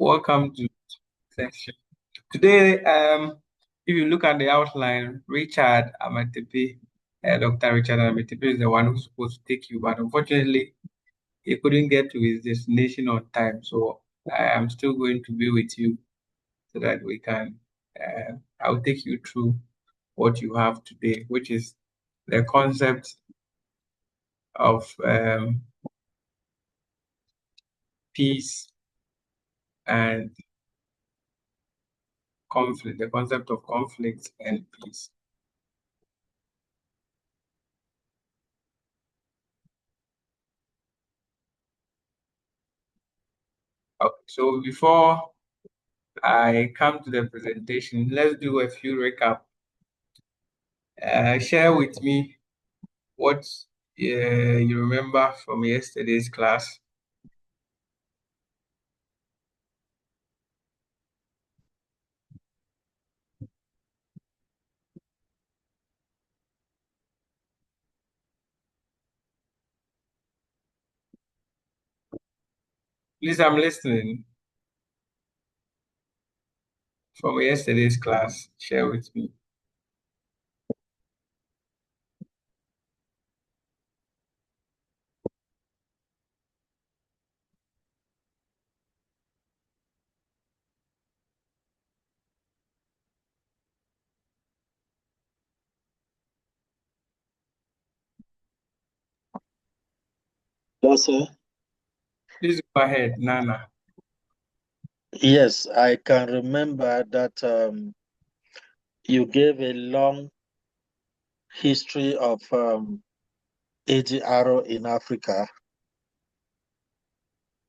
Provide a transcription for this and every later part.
Welcome to section. Today, if you look at the outline, Richard Amatepe, Dr. Richard Amatepe is the one who's supposed to take you, but unfortunately, he couldn't get to his destination on time. So I am still going to be with you so that we can, I'll take you through what you have today, which is the concept of peace and conflict, the concept of conflict and peace. Okay, so before I come to the presentation, let's do a few recap. Share with me what you remember from yesterday's class. Please, I'm listening. From yesterday's class, share with me. Yes, sir. Please go ahead, Nana. Yes, I can remember that you gave a long history of AGR in Africa,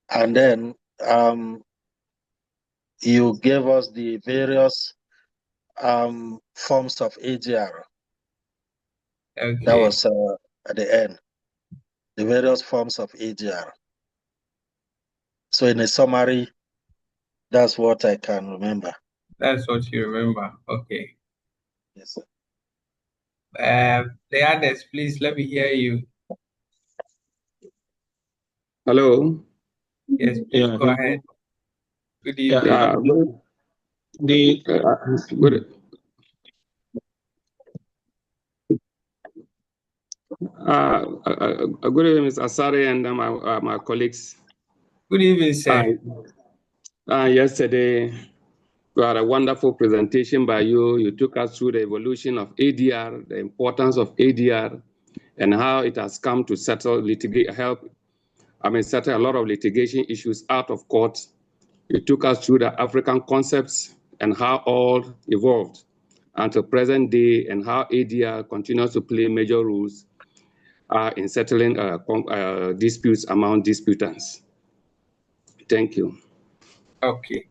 and then you gave us the various forms of AGR. Okay. That was at the end, the various forms of AGR. So in a summary, that's what I can remember. That's what you remember. Okay. Yes, sir. The others, please let me hear you. Hello. Yes, please Yeah. go ahead. Good Yeah. evening. Good. Good evening, Mr. Asare and my colleagues. Good evening, sir. Yesterday, we had a wonderful presentation by you. You took us through the evolution of ADR, the importance of ADR, and how it has come to settle settle a lot of litigation issues out of court. You took us through the African concepts and how all evolved until present day, and how ADR continues to play major roles in settling disputes among disputants. Thank you. Okay.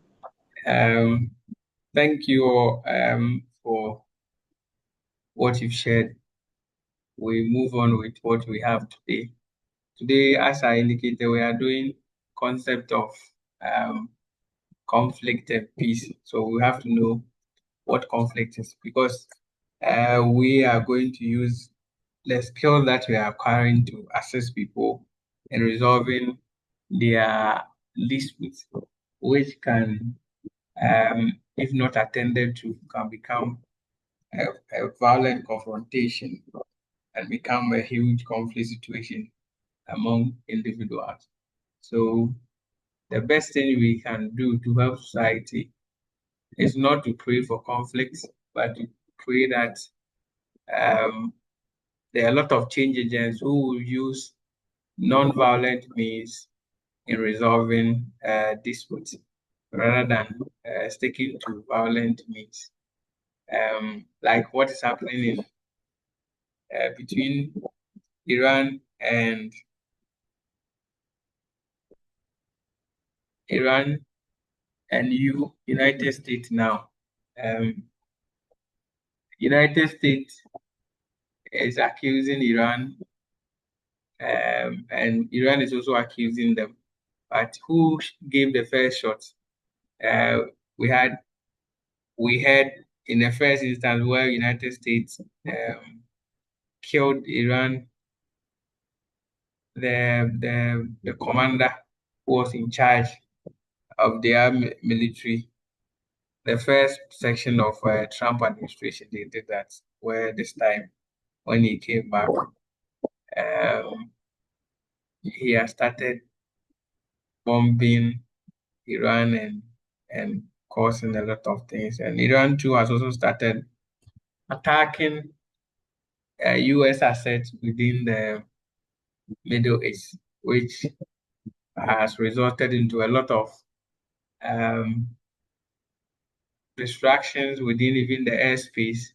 Thank you for what you've shared. We move on with what we have today. Today, as I indicated, we are doing concept of conflict and peace. So we have to know what conflict is, because we are going to use the skill that we are acquiring to assist people in resolving their disputes, which can, if not attended to, can become a violent confrontation and become a huge conflict situation among individuals. So the best thing we can do to help society is not to pray for conflicts, but to pray that there are a lot of change agents who will use non-violent means in resolving disputes rather than sticking to violent means. Like what is happening between Iran and United States now. United States is accusing Iran, and Iran is also accusing them. But who gave the first shot? Uh, we had in the first instance where United States killed Iran, the commander who was in charge of their military. The first section of Trump administration, they did that, where this time when he came back, he has started bombing Iran and causing a lot of things. And Iran too has also started attacking U.S. assets within the Middle East, which has resulted into a lot of um, distractions within even the airspace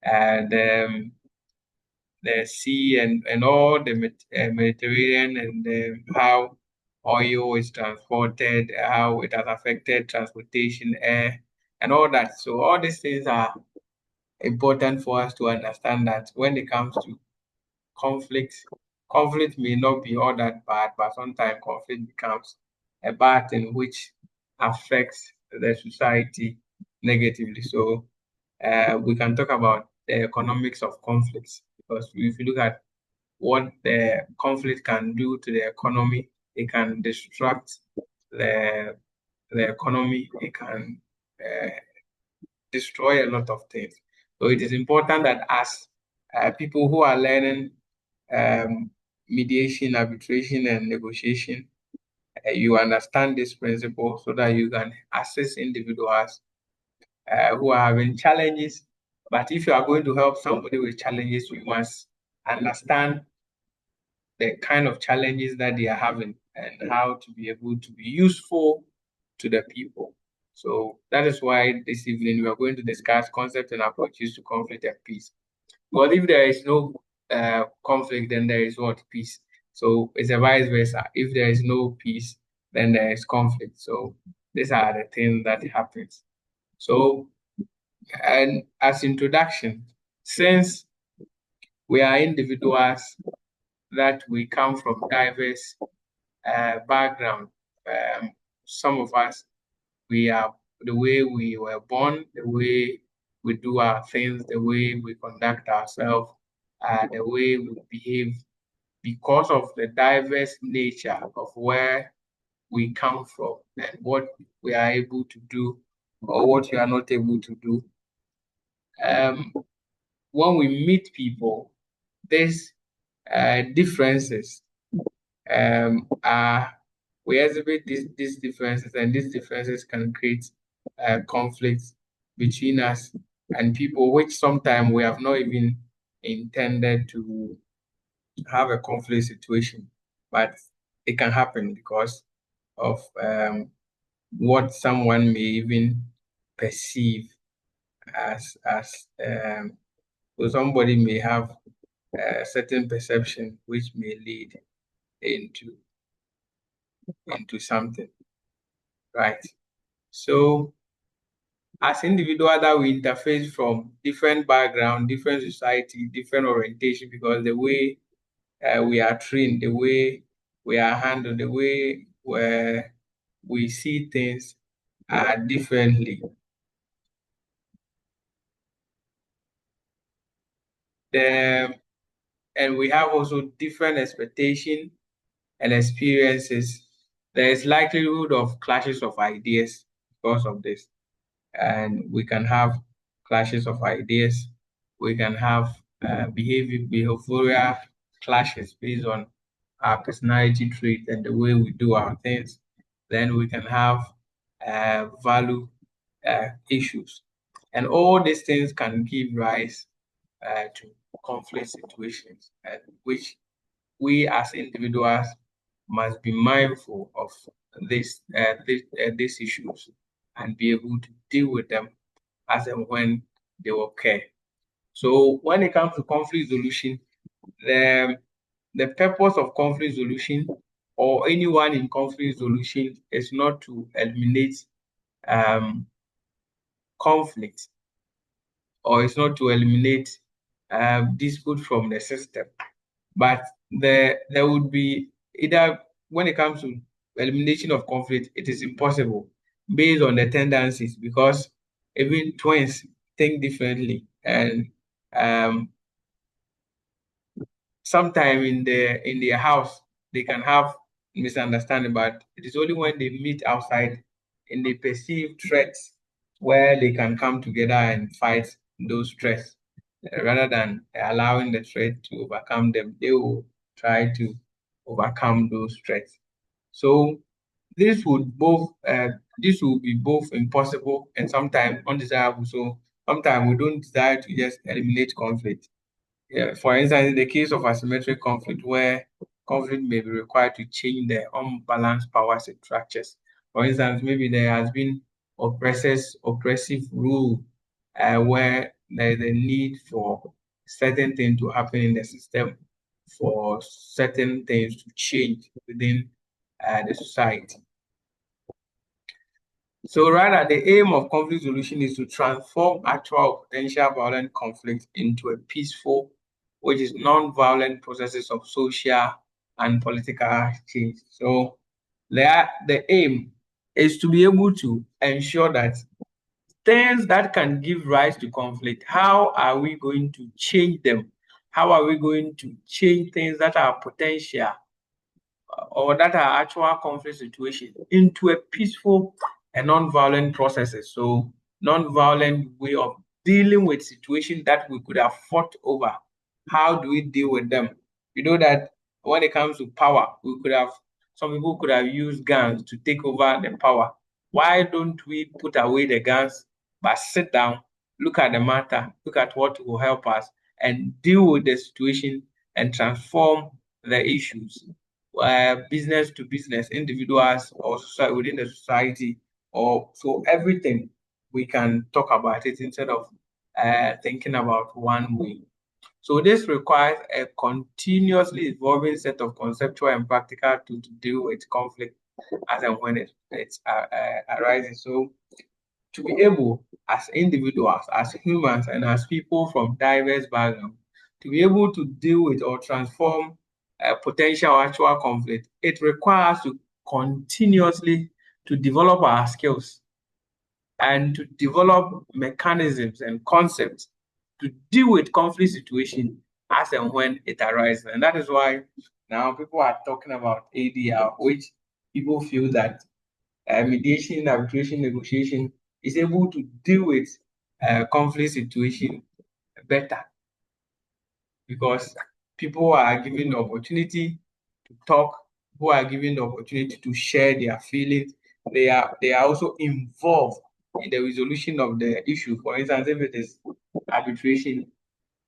and the sea and all the Mediterranean and how oil is transported, how it has affected transportation, air, and all that. So all these things are important for us to understand that when it comes to conflict, conflict may not be all that bad, but sometimes conflict becomes a bad thing which affects the society negatively. So we can talk about the economics of conflicts because if you look at what the conflict can do to the economy, it can distract the the economy, it can uh, destroy a lot of things. So it is important that as people who are learning mediation, arbitration, and negotiation, you understand this principle so that you can assist individuals who are having challenges. But if you are going to help somebody with challenges, you must understand the kind of challenges that they are having and how to be able to be useful to the people. So that is why this evening we are going to discuss concepts and approaches to conflict and peace. But if there is no conflict, then there is what? Peace. So it's a vice versa. If there is no peace, then there is conflict. So these are the things that happens. So, and as introduction, since we are individuals that we come from diverse background, some of us, we are the way we were born, the way we do our things, the way we conduct ourselves, the way we behave, because of the diverse nature of where we come from and what we are able to do or what we are not able to do. When we meet people, these differences are we exhibit these differences, and these differences can create conflicts between us and people, which sometimes we have not even intended to have a conflict situation, but it can happen because of what someone may even perceive as so somebody may have a certain perception which may lead into something, right? So as individuals that we interface from different background, different society, different orientation, because the way we are trained, the way we are handled, the way where we see things are differently. And we have also different expectation and experiences. There is likelihood of clashes of ideas because of this. And we can have clashes of ideas. We can have behavioral clashes based on our personality trait and the way we do our things. Then we can have value issues. And all these things can give rise to conflict situations, which we as individuals must be mindful of these issues and be able to deal with them as and when they occur. So when it comes to conflict resolution, the purpose of conflict resolution or anyone in conflict resolution is not to eliminate conflict, or it's not to eliminate dispute from the system, but there would be either when it comes to elimination of conflict, it is impossible based on the tendencies because even twins think differently, and sometime in their house they can have misunderstanding, but it is only when they meet outside in the perceived threats where they can come together and fight those threats. Rather than allowing the threat to overcome them, they will try to overcome those threats. So this will be both impossible and sometimes undesirable. So sometimes we don't desire to just eliminate conflict. Yeah, for instance, in the case of asymmetric conflict, where conflict may be required to change the unbalanced power structures. For instance, maybe there has been oppressive rule where there is a need for certain things to happen in the system, for certain things to change within the society. So rather, the aim of conflict solution is to transform actual potential violent conflict into a peaceful, which is non-violent processes of social and political change. So the aim is to be able to ensure that things that can give rise to conflict, how are we going to change them? How are we going to change things that are potential or that are actual conflict situation into a peaceful and non-violent processes? So non-violent way of dealing with situations that we could have fought over. How do we deal with them? You know that when it comes to power, some people could have used guns to take over the power. Why don't we put away the guns, but sit down, look at the matter, look at what will help us, and deal with the situation and transform the issues, business to business, individuals or society, within the society, or so everything we can talk about it instead of thinking about one way. So this requires a continuously evolving set of conceptual and practical to deal with conflict as and when it arises. So to be able, as individuals, as humans, and as people from diverse backgrounds, to be able to deal with or transform potential actual conflict, it requires to continuously to develop our skills and to develop mechanisms and concepts to deal with conflict situation as and when it arises. And that is why now people are talking about ADR, which people feel that mediation, arbitration, negotiation is able to deal with conflict situation better because people are given the opportunity to talk, who are given the opportunity to share their feelings. They are also involved in the resolution of the issue. For instance, if it is arbitration,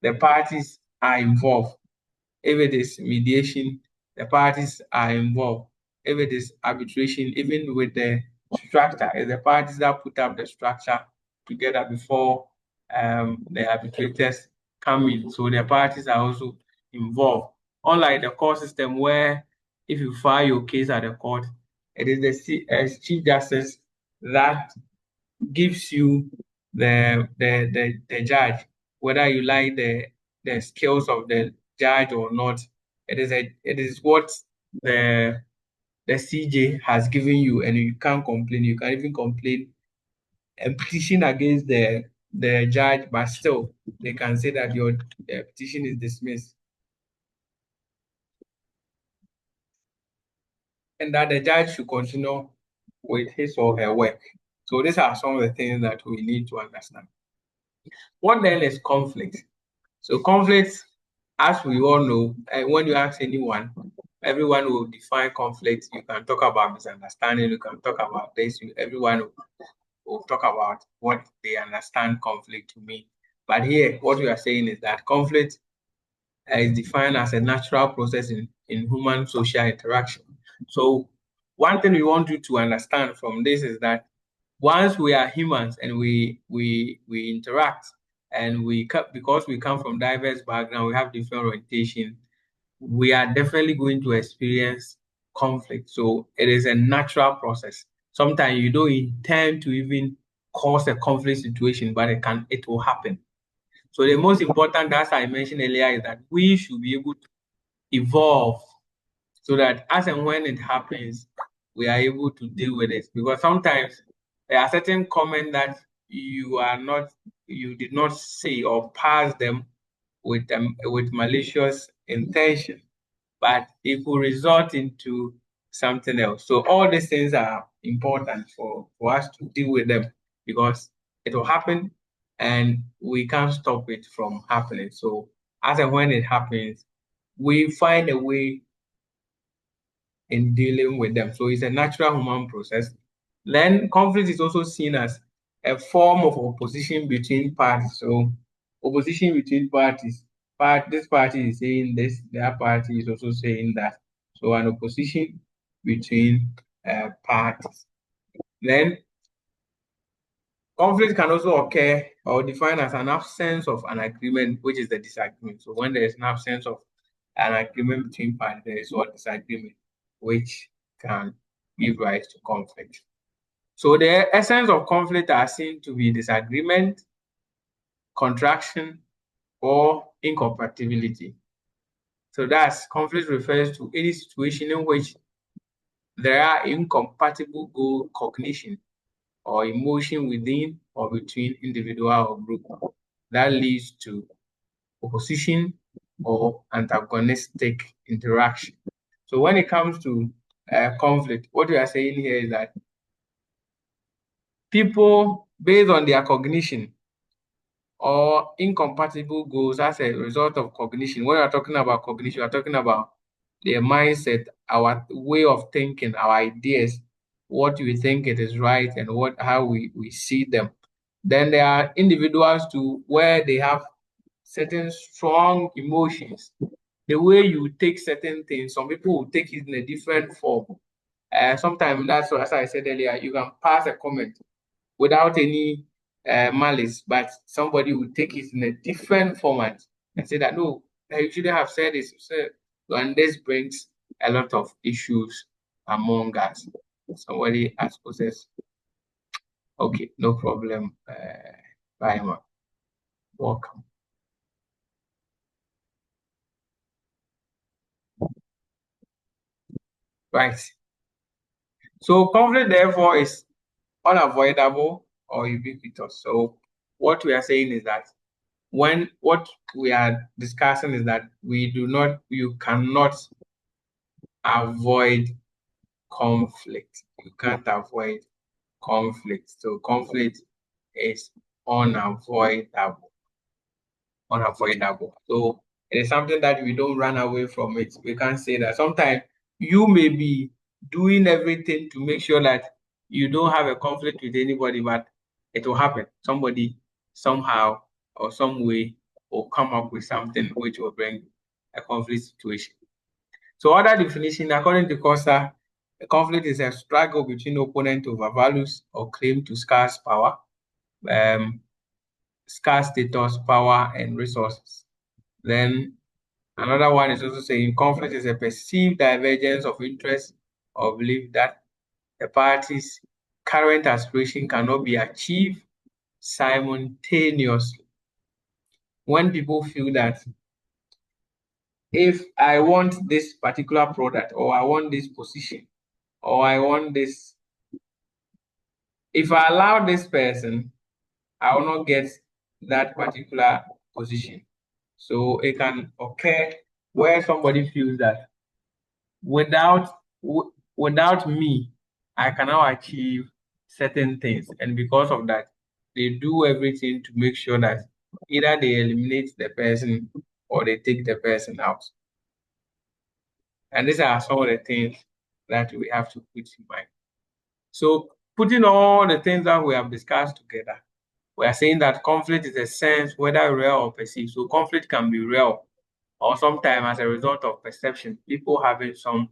the parties are involved. If it is mediation, the parties are involved. If it is arbitration, even with the structure, it's the parties that put up the structure together before the arbitrators come in. So the parties are also involved. Unlike the court system where if you file your case at the court, it is the Chief Justice that gives you the judge, whether you like the skills of the judge or not. It is what the CJ has given you, and you can't complain. You can even complain and petition against the judge, but still they can say that your petition is dismissed, and that the judge should continue with his or her work. So these are some of the things that we need to understand. What then is conflict? So conflict, as we all know, when you ask anyone, everyone will define conflict. You can talk about misunderstanding, you can talk about this, everyone will talk about what they understand conflict to mean. But here, what we are saying is that conflict is defined as a natural process in human social interaction. So one thing we want you to understand from this is that once we are humans and we interact, and because we come from diverse background, we have different orientation, we are definitely going to experience conflict. So it is a natural process. Sometimes you don't intend to even cause a conflict situation, but it will happen. So the most important, as I mentioned earlier, is that we should be able to evolve so that as and when it happens, we are able to deal with it. Because sometimes there are certain comments that you did not say or pass them with malicious intention, but it could result into something else. So all these things are important for us to deal with them, because it will happen and we can't stop it from happening. So as and when it happens, we find a way in dealing with them. So it's a natural human process. Then conflict is also seen as a form of opposition between parties. So opposition between parties. This party is saying this, the other party is also saying that. So an opposition between parties. Then conflict can also occur or defined as an absence of an agreement, which is the disagreement. So when there is an absence of an agreement between parties, there is what disagreement, which can give rise to conflict. So the essence of conflict are seen to be disagreement, contraction, or incompatibility. So that's conflict refers to any situation in which there are incompatible goal cognition or emotion within or between individual or group that leads to opposition or antagonistic interaction. So when it comes to conflict, what we are saying here is that people, based on their cognition or incompatible goals as a result of cognition, when we're talking about cognition, we're talking about their mindset, our way of thinking, our ideas, what we think it is right and how we see them. Then there are individuals too where they have certain strong emotions. The way you take certain things, some people will take it in a different form. Sometimes that's what, as I said earlier, you can pass a comment without any malice, but somebody will take it in a different format and say that no, you shouldn't have said this. And this brings a lot of issues among us. Somebody has possessed. Okay, no problem. Bye, ma. Welcome. Right. So conflict, therefore, is unavoidable or ubiquitous. So what we are saying is that what we are discussing is that you cannot avoid conflict. You can't avoid conflict. So conflict is unavoidable. So it is something that we don't run away from it. We can't say that. Sometimes you may be doing everything to make sure that you don't have a conflict with anybody, but it will happen. Somebody somehow or some way will come up with something which will bring a conflict situation. So other definition, according to Costa, a conflict is a struggle between opponents over values or claim to scarce power, scarce status, power, and resources. Then another one is also saying conflict is a perceived divergence of interest or belief that the party's current aspiration cannot be achieved simultaneously. When people feel that if I want this particular product or I want this position or I want this, if I allow this person, I will not get that particular position. So it can occur where somebody feels that without me, I cannot achieve certain things, and because of that, they do everything to make sure that either they eliminate the person or they take the person out. And these are some of the things that we have to put in mind. So putting all the things that we have discussed together, we are saying that conflict is a sense, whether real or perceived. So conflict can be real, or sometimes as a result of perception, people having some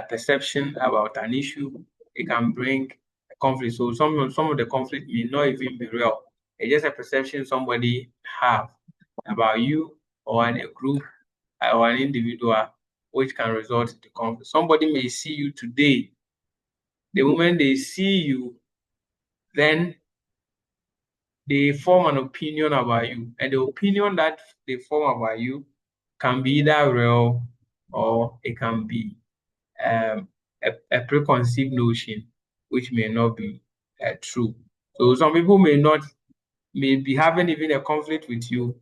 perception about an issue, it can bring a conflict. So some of the conflict may not even be real. It's just a perception somebody have about you or in a group or an individual, which can result in conflict. Somebody may see you today. The moment they see you, then they form an opinion about you. And the opinion that they form about you can be either real or it can be a preconceived notion, which may not be true. So some people may be having even a conflict with you,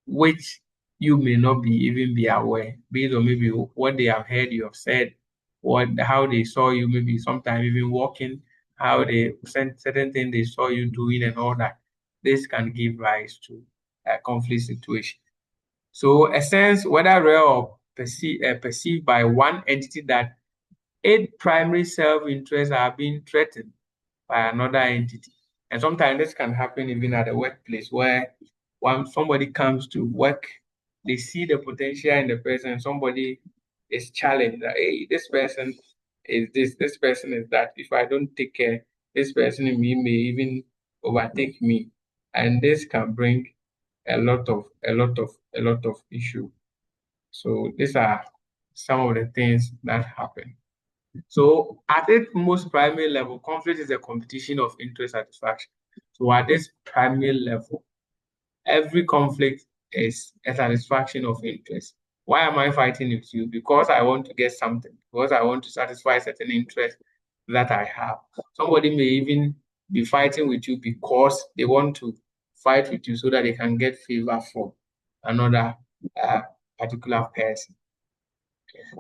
which you may not be even be aware based on maybe what they have heard you have said how they saw you, maybe sometimes even walking, how they certain things they saw you doing and all that. This can give rise to a conflict situation. So a sense, whether real or perceived by one entity, that its primary self-interests are being threatened by another entity. And sometimes this can happen even at the workplace, where when somebody comes to work, they see the potential in the person. Somebody is challenged that, hey, this person is this person is that. If I don't take care, this person in me may even overtake me, and this can bring a lot of issue. So these are some of the things that happen. So at its most primary level, conflict is a competition of interest satisfaction. So at this primary level, every conflict is a satisfaction of interest. Why am I fighting with you? Because I want to get something, because I want to satisfy certain interest that I have. Somebody may even be fighting with you because they want to fight with you so that they can get favor from another particular person.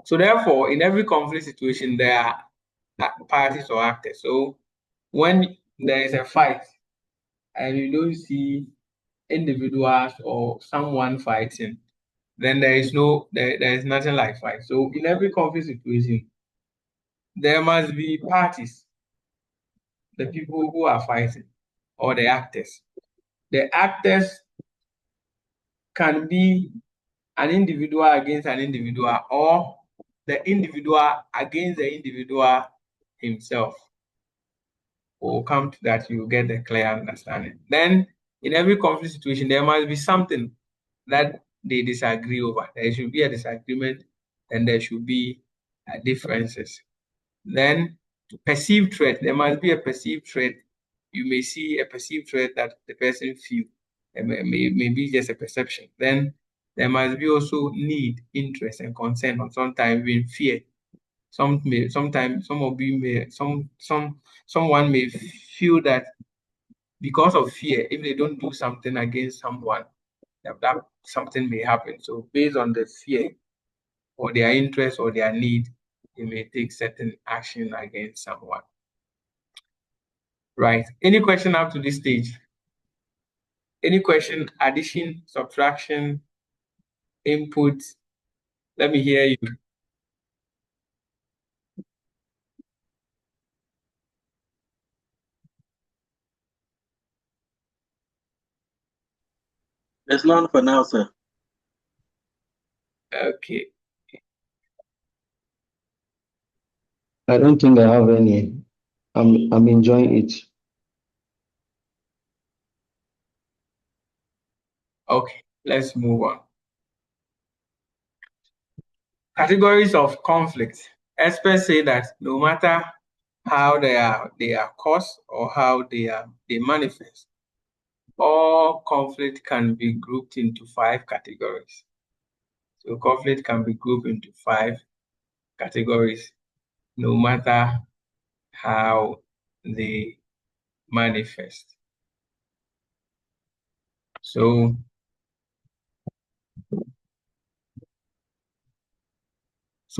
So therefore, in every conflict situation, there are parties or actors. So when there is a fight and you don't see individuals or someone fighting, then there is nothing like fight. So in every conflict situation, there must be parties, the people who are fighting, or the actors. The actors can be an individual against an individual, or the individual against the individual himself. We'll come to that, you get the clear understanding. Then, in every conflict situation, there must be something that they disagree over. There should be a disagreement, and there should be differences. Then, perceived threat, there must be a perceived threat. You may see a perceived threat that the person feels. It may be just a perception. Then, there must be also need, interest, and concern, or sometimes even fear. Sometimes someone may feel that because of fear, if they don't do something against someone, that something may happen. So based on the fear or their interest or their need, they may take certain action against someone. Right. Any question up to this stage? Any question, addition, subtraction, input? Let me hear you. There's none for now, sir. Okay. I don't think I have any. I'm enjoying it. Okay, let's move on. Categories of conflict. Experts say that no matter how they are caused or how they manifest, all conflict can be grouped into 5 categories. So conflict can be grouped into 5 categories, no matter how they manifest. So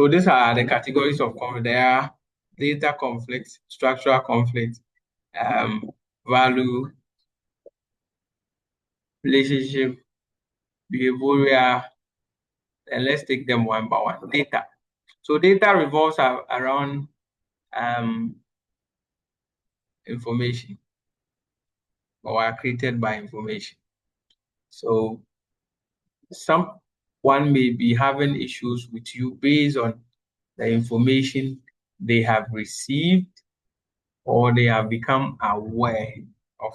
these are the categories of conflict. There are data conflict, structural conflict, value, relationship, behavioral, and let's take them one by one. Data. So data revolves around information, or are created by information. So someone may be having issues with you based on the information they have received or they have become aware of.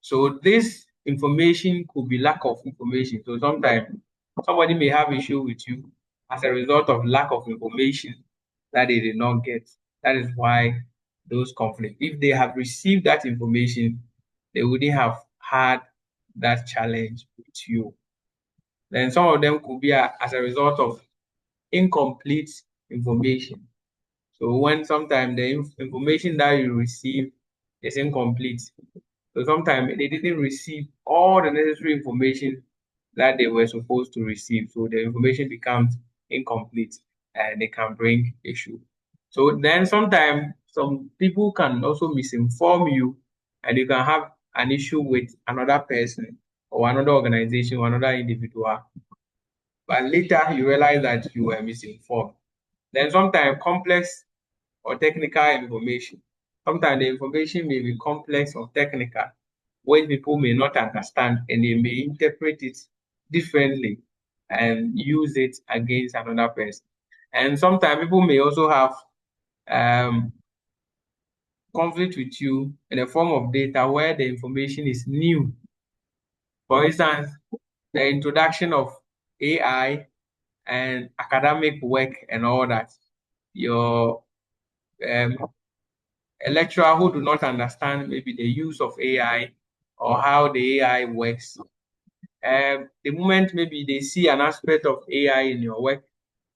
So this information could be lack of information. So sometimes somebody may have issue with you as a result of lack of information that they did not get. That is why those conflicts. If they have received that information, they wouldn't have had that challenge with you. Then some of them could be as a result of incomplete information. So when sometimes the information that you receive is incomplete, so sometimes they didn't receive all the necessary information that they were supposed to receive. So the information becomes incomplete. they can bring issue. So then sometimes some people can also misinform you, and you can have an issue with another person or another organization or another individual. But later you realize that you were misinformed. Then sometimes complex or technical information. Sometimes the information may be complex or technical, which people may not understand, and they may interpret it differently and use it against another person. And sometimes people may also have conflict with you in the form of data where the information is new. For instance, the introduction of AI and academic work and all that. Your a lecturer who do not understand maybe the use of AI or how the AI works. The moment maybe they see an aspect of AI in your work,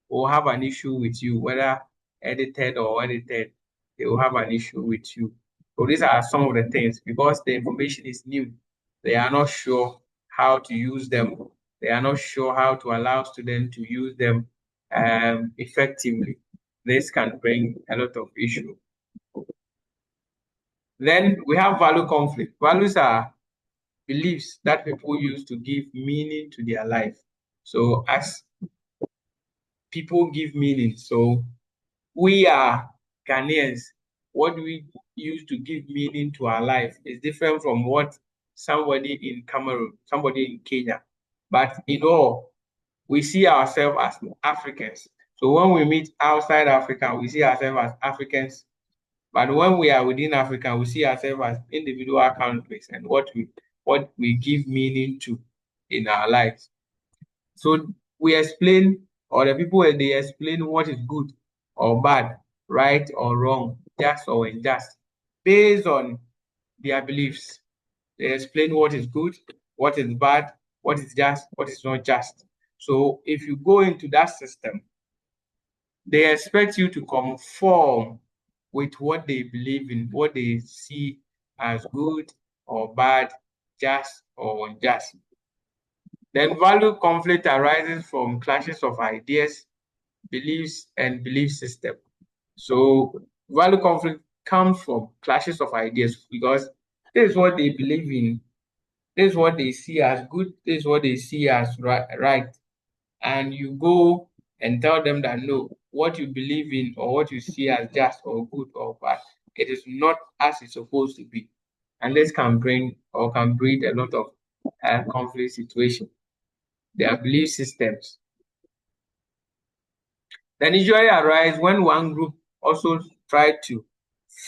will have an issue with you, whether edited or edited, they will have an issue with you. So these are some of the things because the information is new. They are not sure how to use them. They are not sure how to allow students to use them effectively. This can bring a lot of issue. Then we have value conflict. Values are beliefs that people use to give meaning to their life. So as people give meaning, so we are Ghanaians, what we use to give meaning to our life is different from what somebody in Cameroon, somebody in Kenya. But in all, we see ourselves as Africans. So when we meet outside Africa, we see ourselves as Africans. But when we are within Africa, we see ourselves as individual countries and what we give meaning to in our lives. So we explain, or the people they explain what is good or bad, right or wrong, just or unjust, based on their beliefs. They explain what is good, what is bad, what is just, what is not just. So if you go into that system, they expect you to conform with what they believe in, what they see as good or bad, just or unjust. Then value conflict arises from clashes of ideas, beliefs, and belief system. So value conflict comes from clashes of ideas because this is what they believe in, this is what they see as good, this is what they see as right. And you go and tell them that no, what you believe in or what you see as just or good or bad, it is not as it's supposed to be. And this can bring or can breed a lot of conflict situation. Their belief systems. Then usually arise when one group also try to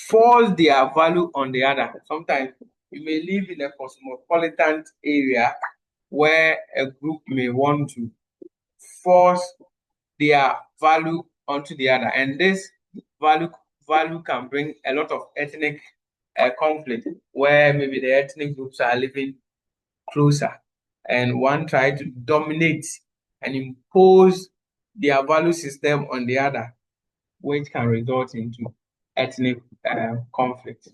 force their value on the other. Sometimes you may live in a cosmopolitan area where a group may want to force their value onto the other, and this value can bring a lot of ethnic conflict where maybe the ethnic groups are living closer and one try to dominate and impose their value system on the other, which can result into ethnic conflict.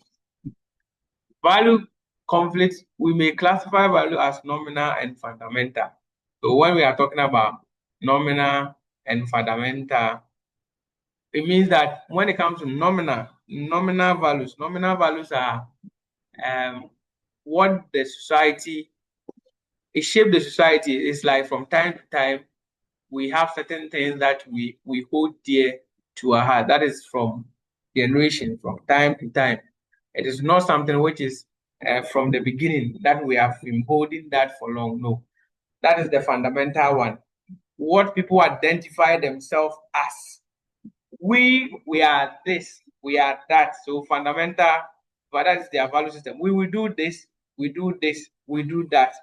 Value conflict, we may classify value as nominal and fundamental. So when we are talking about nominal and fundamental, it means that when it comes to nominal values are what the society, it shapes the society. It's like from time to time, we have certain things that we hold dear to our heart. That is from generation, from time to time. It is not something which is from the beginning that we have been holding that for long. No, that is the fundamental one. What people identify themselves as. We are this, we are that. So fundamental, but that is their value system. We will do this, we do this, we do that.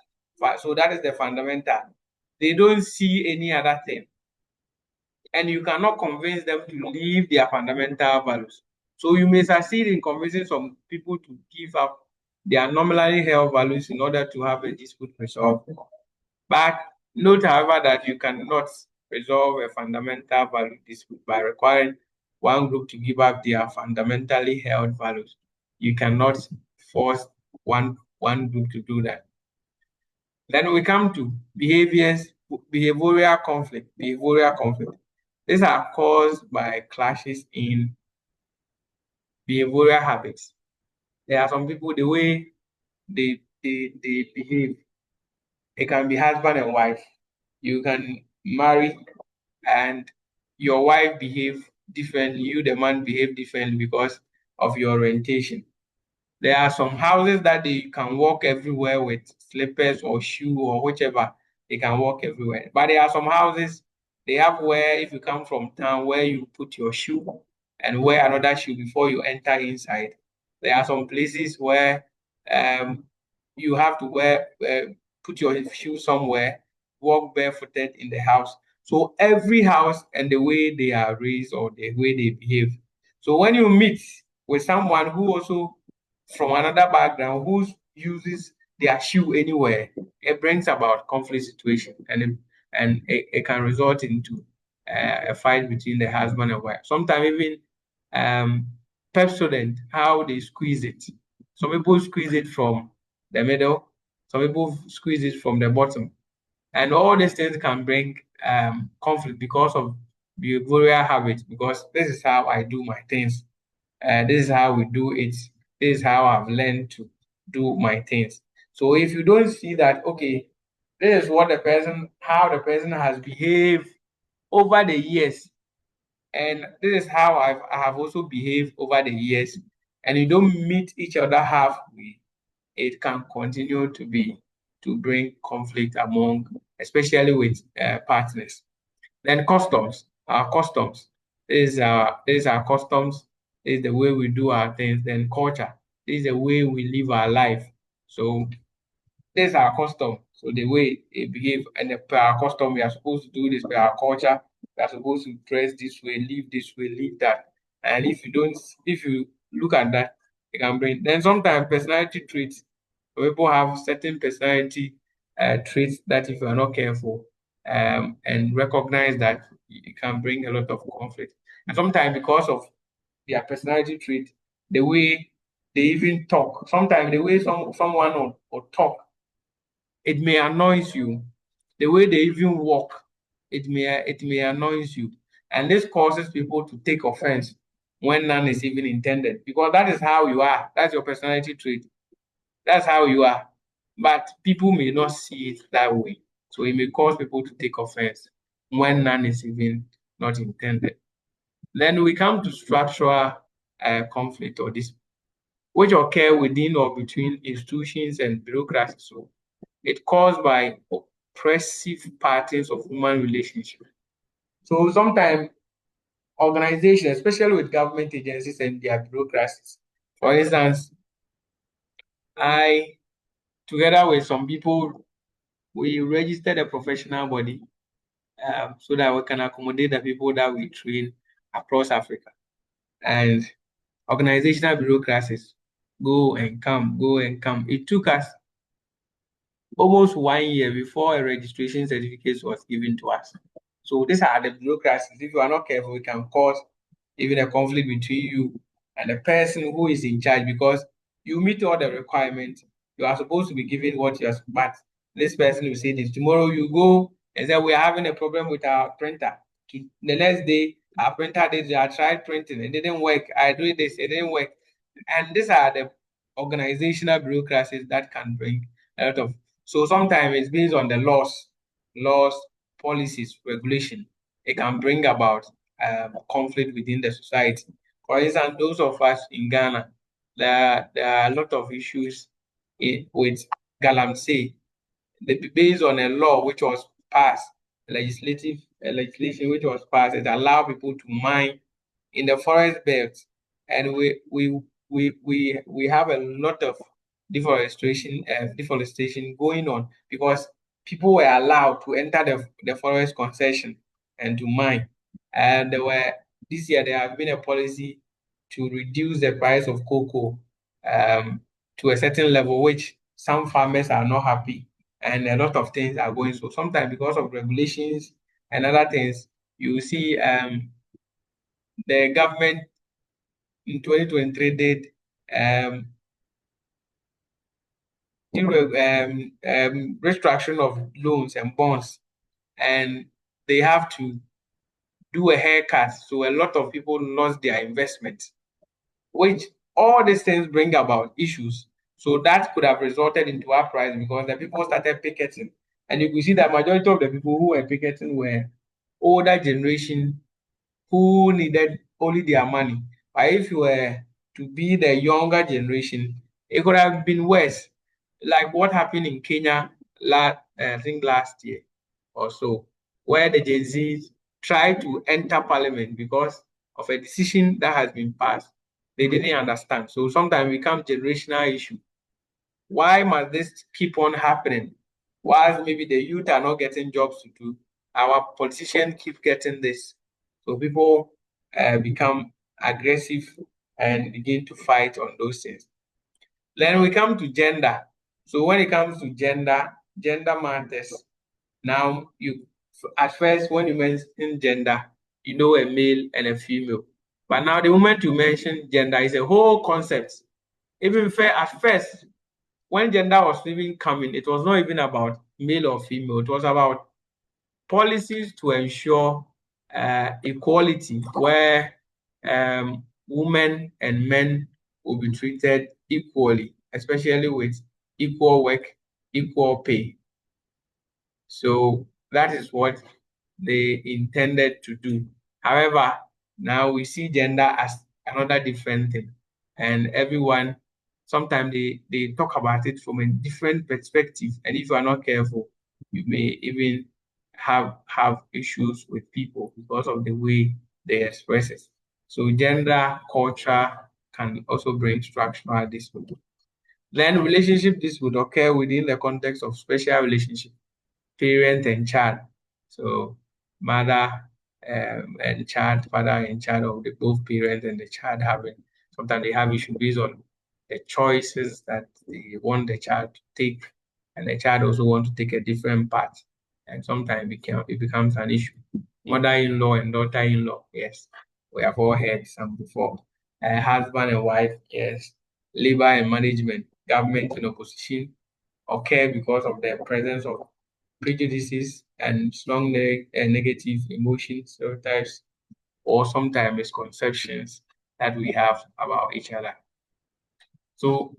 So that is the fundamental. They don't see any other thing. And you cannot convince them to leave their fundamental values. So you may succeed in convincing some people to give up their nominally held values in order to have a dispute resolved. But note, however, that you cannot resolve a fundamental value dispute by requiring one group to give up their fundamentally held values. You cannot force one group to do that. Then we come to behavioral conflict. Behavioral conflict. These are caused by clashes in behavioral habits. There are some people, the way they behave, it can be husband and wife. You can marry and your wife behave differently, you the man behave differently because of your orientation. There are some houses that they can walk everywhere with slippers or shoe or whichever. They can walk everywhere. But there are some houses they have where if you come from town where you put your shoe and wear another shoe before you enter inside. There are some places where um, you have to put your shoe somewhere, walk barefooted in the house. So every house and the way they are raised or the way they behave. So when you meet with someone who also from another background who uses their shoe anywhere, it brings about conflict situation and it can result into a fight between the husband and wife. Sometimes even um, Pepsodent, how they squeeze it. Some people squeeze it from the middle, some people squeeze it from the bottom. And all these things can bring conflict because of behavioral habits, because this is how I do my things. This is how we do it. This is how I've learned to do my things. So if you don't see that, okay, this is what how the person has behaved over the years, and this is how I have also behaved over the years, and you don't meet each other halfway, it can continue to bring conflict among, especially with partners. Then customs, our customs. This is our customs. This is the way we do our things. Then culture. This is the way we live our life. So this is our custom. So the way they behave and per our custom, we are supposed to do this per our culture. We are supposed to dress this way, live this way, live that. And if you look at that, it can bring. Then sometimes personality traits. People have certain personality traits that if you are not careful and recognize that, it can bring a lot of conflict. And sometimes because of their personality trait, the way they even talk, sometimes the way someone will talk, it may annoy you. The way they even walk, it may annoy you. And this causes people to take offense when none is even intended. Because that is how you are. That's your personality trait. That's how you are. But people may not see it that way. So it may cause people to take offense when none is even not intended. Then we come to structural conflict or this, which occur within or between institutions and bureaucracy. So it's caused by oppressive patterns of human relationships. So sometimes organizations, especially with government agencies and their bureaucracies, for instance, I, together with some people, we registered a professional body so that we can accommodate the people that we train across Africa. And organizational bureaucracies go and come, go and come. It took us almost 1 year before a registration certificate was given to us. So these are the bureaucracies. If you are not careful, it can cause even a conflict between you and the person who is in charge because you meet all the requirements. You are supposed to be given what you are, but this person will say this. Tomorrow you go and say, we are having a problem with our printer. The next day, our printer did, I tried printing, it didn't work. I do this, it didn't work. And these are the organizational bureaucracies that can bring a lot of. So sometimes it's based on the laws, policies, regulation. It can bring about conflict within the society. For instance, those of us in Ghana, there are a lot of issues with galamsey, based on a law which was passed, legislation which was passed, it allowed people to mine in the forest belt, and we have a lot of deforestation going on because people were allowed to enter the forest concession and to mine. And this year there has been a policy to reduce the price of cocoa to a certain level, which some farmers are not happy, and a lot of things are going. So sometimes because of regulations and other things, you see the government in 2023 did um, restructuring of loans and bonds, and they have to do a haircut. So a lot of people lost their investment, which all these things bring about issues. So that could have resulted into uprising because the people started picketing. And you could see that majority of the people who were picketing were older generation who needed only their money. But if you were to be the younger generation, it could have been worse. Like what happened in Kenya, I think last year or so, where the Gen Zs tried to enter parliament because of a decision that has been passed. They didn't understand. So sometimes it becomes generational issue. Why must this keep on happening? Whilst maybe the youth are not getting jobs to do, our politicians keep getting this. So people become aggressive and begin to fight on those things. Then we come to gender. So when it comes to gender matters. Now, you at first when you mention gender, you know a male and a female. But now the moment you mention gender, is a whole concept. Even at first, when gender was even coming, it was not even about male or female. It was about policies to ensure equality, where women and men will be treated equally, especially with equal work, equal pay. So that is what they intended to do. However, now we see gender as another different thing, and everyone sometimes they talk about it from a different perspective, and if you are not careful, you may even have issues with people because of the way they express it. So gender culture can also bring structural dispute. Then relationship dispute occur within the context of special relationship, parent and child. So mother and child, father and child, of the both parents and the child having, sometimes they have issues based on the choices that they want the child to take, and the child also want to take a different path. And sometimes it becomes an issue. Mother-in-law and daughter-in-law, yes, we have all heard some before. Husband and wife, yes. Labor and management, government and opposition occur because of the presence of prejudices and strong negative emotions, stereotypes, or sometimes misconceptions that we have about each other. So,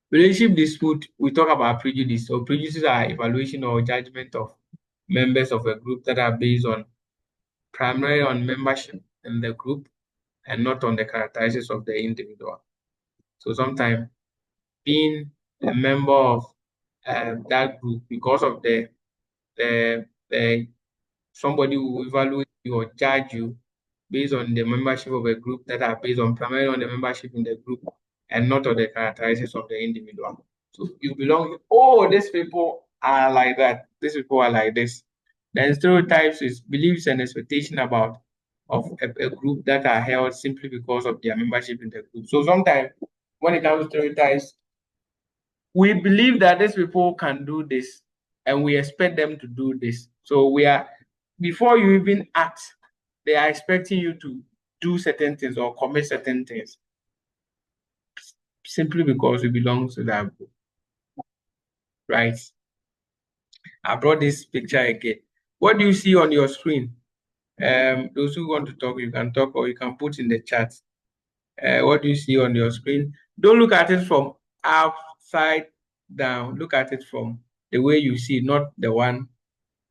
relationship dispute, we talk about prejudice. So, prejudices are evaluation or judgment of members of a group that are based on primarily on membership in the group and not on the characteristics of the individual. So, sometimes being a member of that group because of the somebody will evaluate you or judge you based on the membership of a group that are based on primarily on the membership in the group and not on the characteristics of the individual. So you belong, oh, these people are like that, these people are like this. Then stereotypes is beliefs and expectation about of a group that are held simply because of their membership in the group. So sometimes when it comes to stereotypes, we believe that these people can do this and we expect them to do this. So we are, before you even act, they are expecting you to do certain things or commit certain things simply because you belong to that group. Right? I brought this picture again. What do you see on your screen? Those who want to talk, you can talk or you can put in the chat. What do you see on your screen? Don't look at it from upside down. Look at it from the way you see, not the one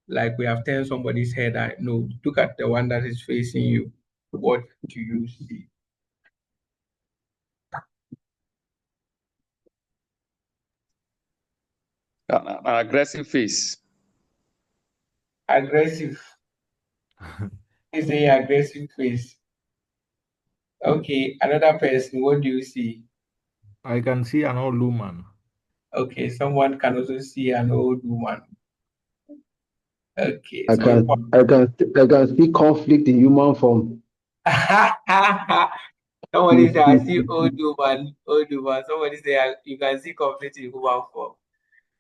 like we have turned somebody's head. No, look at the one that is facing you. What do you see? An aggressive face. Aggressive. Is a aggressive face. Okay, another person, what do you see? I can see an old woman. Okay, someone can also see an old woman. Okay, I can see conflict in human form. somebody say I see old woman, old woman. Somebody say you can see conflict in human form.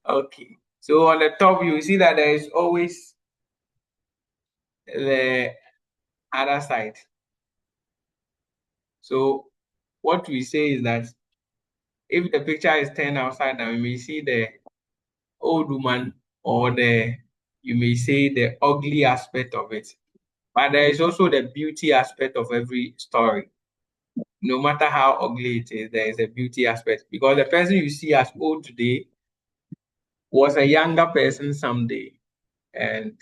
Okay, so on the top you see that there is always the other side. So what we say is that if the picture is turned outside down, you may see the old woman or you may say the ugly aspect of it. But there is also the beauty aspect of every story. No matter how ugly it is, there is a beauty aspect because the person you see as old today was a younger person someday. And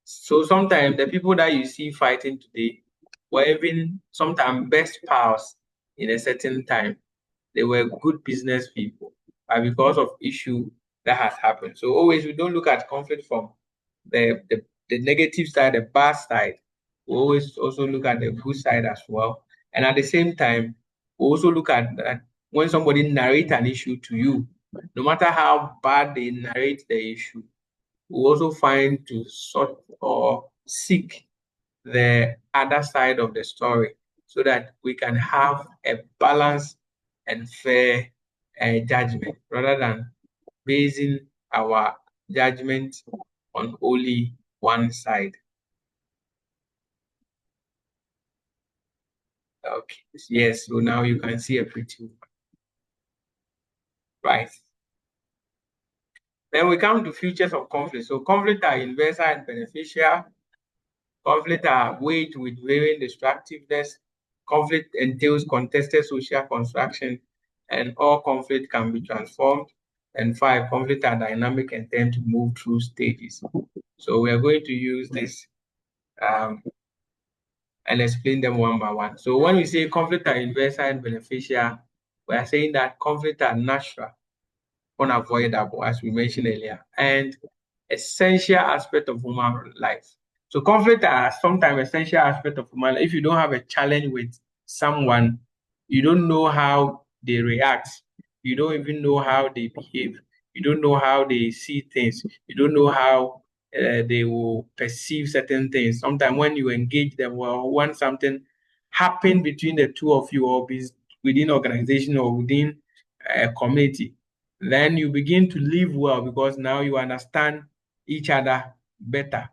so sometimes the people that you see fighting today were even sometimes best pals in a certain time. They were good business people, but because of issue that has happened. So always we don't look at conflict from the negative side, the bad side. We always also look at the good side as well. And at the same time, we also look at that when somebody narrates an issue to you, no matter how bad they narrate the issue, we also find to sort or seek the other side of the story so that we can have a balanced and fair judgment rather than basing our judgment on only one side. Okay, yes, so now you can see a pretty one. Right. Then we come to features of conflict. So conflict are universal and beneficial. Conflict are waged with varying destructiveness. Conflict entails contested social construction, and all conflict can be transformed. And 5, conflict are dynamic and tend to move through stages. So we are going to use this and explain them one by one. So when we say conflict are universal and beneficial, we are saying that conflict are natural, unavoidable, as we mentioned earlier, and essential aspect of human life. So conflict are sometimes essential aspect of human life. If you don't have a challenge with someone, you don't know how they react. You don't even know how they behave. You don't know how they see things. You don't know how they will perceive certain things. Sometimes when you engage them, well, when something happen between the two of you, or within organization or within a community, then you begin to live well because now you understand each other better.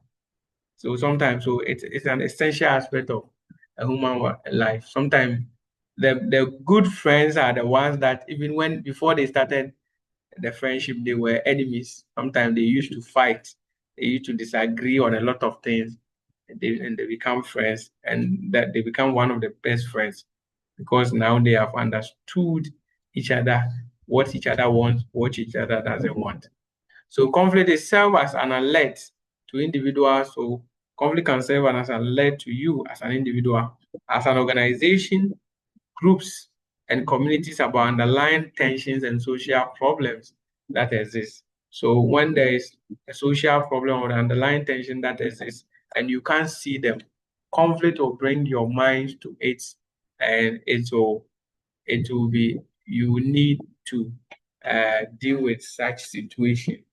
So sometimes, so it's an essential aspect of a human life. Sometimes the good friends are the ones that even when before they started the friendship, they were enemies. Sometimes they used to fight. They used to disagree on a lot of things. And they become friends, and that they become one of the best friends because now they have understood each other, what each other wants, what each other doesn't want. So conflict itself as an alert to individuals. So conflict can serve as an alert to you as an individual, as an organization, groups, and communities about underlying tensions and social problems that exist. So when there is a social problem or underlying tension that exists and you can't see them, conflict will bring your mind to it, and it will be you need to deal with such situation.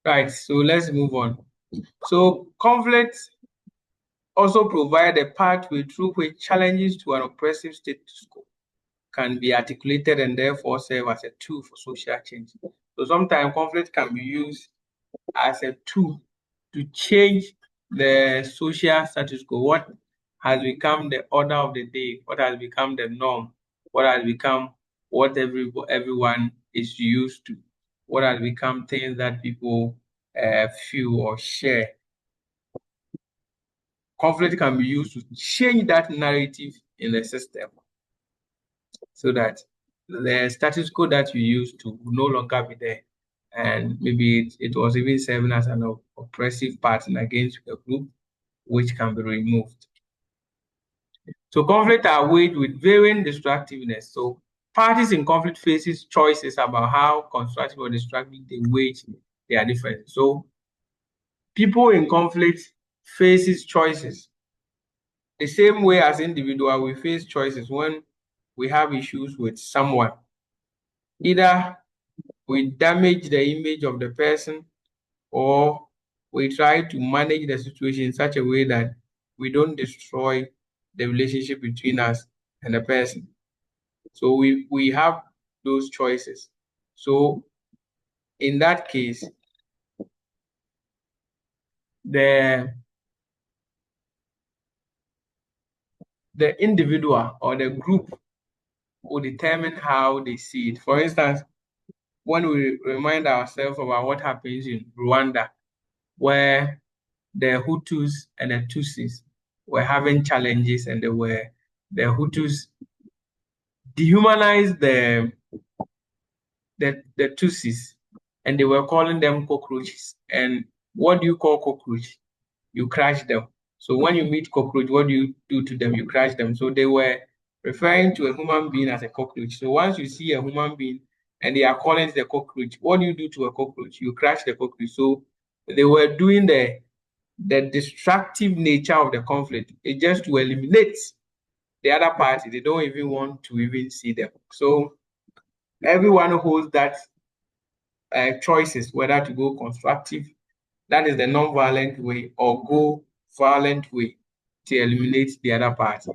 Right, so let's move on. So conflict also provide a pathway through which challenges to an oppressive status quo can be articulated and therefore serve as a tool for social change. So sometimes conflict can be used as a tool to change the social status quo, what has become the order of the day, what has become the norm, what has become what everyone is used to, what has become things that people feel or share. Conflict can be used to change that narrative in the system so that the status quo that you used to no longer be there. And maybe it was even serving as an oppressive pattern against a group, which can be removed. So conflict are weighed with varying destructiveness. So parties in conflict faces choices about how constructive or destructive they wage their differences. So people in conflict faces choices. The same way as individual, we face choices when we have issues with someone. Either we damage the image of the person, or we try to manage the situation in such a way that we don't destroy the relationship between us and the person. So we have those choices. So in that case, the individual or the group will determine how they see it. For instance, when we remind ourselves about what happens in Rwanda, where the Hutus and the Tutsis were having challenges, and the Hutus dehumanized the Tutsis, and they were calling them cockroaches. And what do you call cockroach? You crush them. So when you meet cockroach, what do you do to them? You crush them. So they were referring to a human being as a cockroach. So once you see a human being and they are calling it a cockroach, what do you do to a cockroach? You crush the cockroach. So they were doing the destructive nature of the conflict. It's just to eliminate the other party. They don't even want to even see them. So everyone holds that choices, whether to go constructive, that is the non-violent way, or go violent way to eliminate the other party.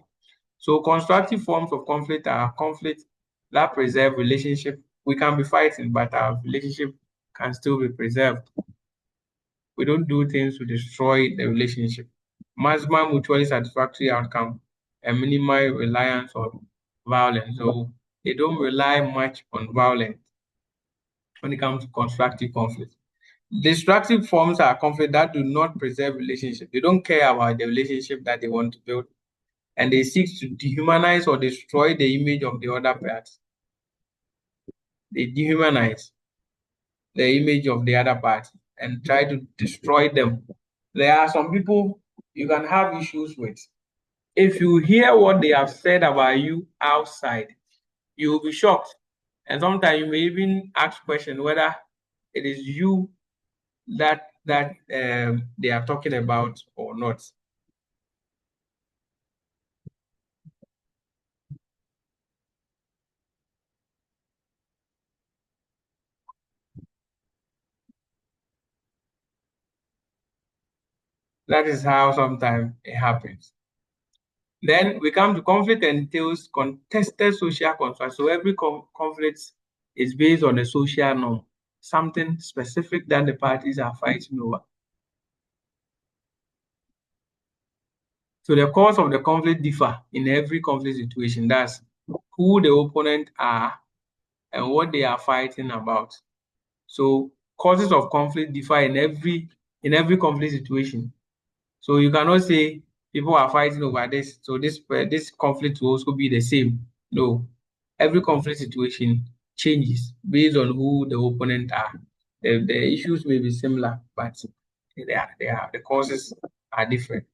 So constructive forms of conflict are conflict that preserve relationship. We can be fighting, but our relationship can still be preserved. We don't do things to destroy the relationship. Maximum mutually satisfactory outcome and minimal reliance on violence. So they don't rely much on violence when it comes to constructive conflict. Destructive forms are conflict that do not preserve relationship. They don't care about the relationship that they want to build, and they seek to dehumanize or destroy the image of the other party. They dehumanize the image of the other party and try to destroy them. There are some people you can have issues with. If you hear what they have said about you outside, you will be shocked. And sometimes you may even ask questions whether it is you that they are talking about or not. That is how sometimes it happens. Then we come to conflict entails contested social construct. So every conflict is based on a social norm, something specific that the parties are fighting over. So the cause of the conflict differ in every conflict situation. That's who the opponent are and what they are fighting about. So causes of conflict differ in every conflict situation. So you cannot say people are fighting over this, so this conflict will also be the same. No, every conflict situation changes based on who the opponent are. The issues may be similar, but the causes are different.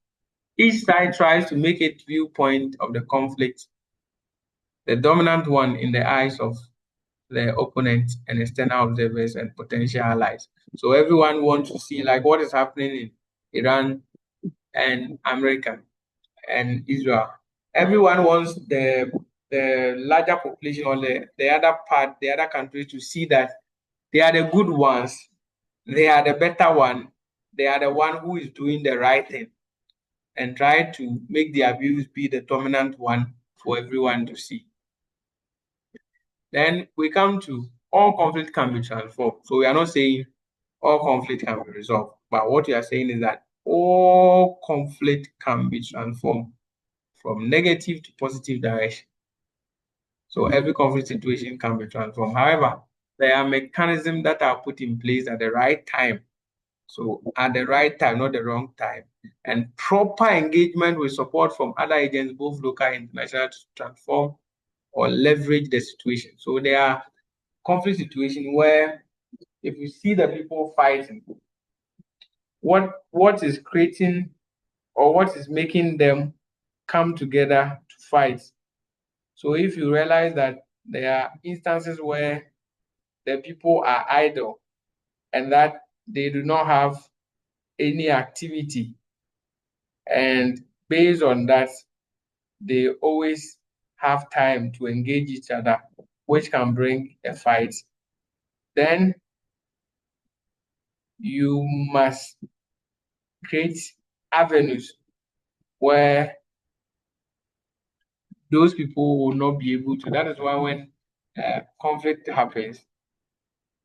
Each side tries to make its viewpoint of the conflict the dominant one in the eyes of the opponent and external observers and potential allies. So everyone wants to see like what is happening in Iran and America and Israel. Everyone wants the larger population or the other countries to see that they are the good ones, they are the better one, they are the one who is doing the right thing, and try to make their views be the dominant one for everyone to see. Then we come to all conflict can be transformed. So we are not saying all conflict can be resolved, but what we are saying is that all conflict can be transformed from negative to positive direction. So every conflict situation can be transformed. However, there are mechanisms that are put in place at the right time. So at the right time, not the wrong time. And proper engagement with support from other agents, both local and international, to transform or leverage the situation. So there are conflict situations where if you see the people fighting, what is creating or what is making them come together to fight. So if you realize that there are instances where the people are idle and that they do not have any activity, and based on that, they always have time to engage each other, which can bring a fight, then you must create avenues where those people will not be able to. That is why when conflict happens,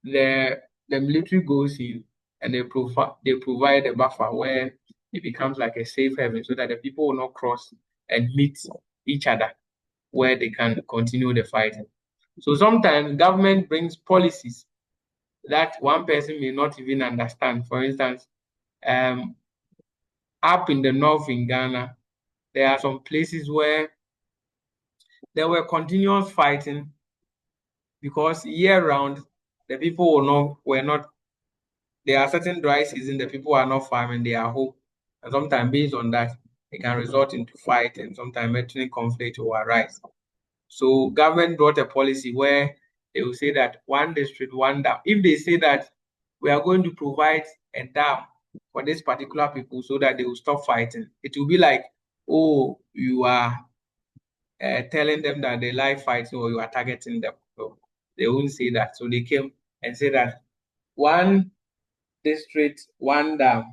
the military goes in and they provide a buffer where it becomes like a safe haven so that the people will not cross and meet each other where they can continue the fighting. So sometimes government brings policies that one person may not even understand. For instance, up in the north in Ghana, there are some places where there were continuous fighting because year round the people were not. There are certain dry season the people are not farming, they are home, and sometimes based on that it can result into fight and sometimes ethnic conflict will arise. So government brought a policy where they will say that one district, one dam. If they say that we are going to provide a dam for this particular people so that they will stop fighting, it will be like, oh, you are telling them that they like fighting or you are targeting them. So they won't say that. So they came and said that one district, one dam,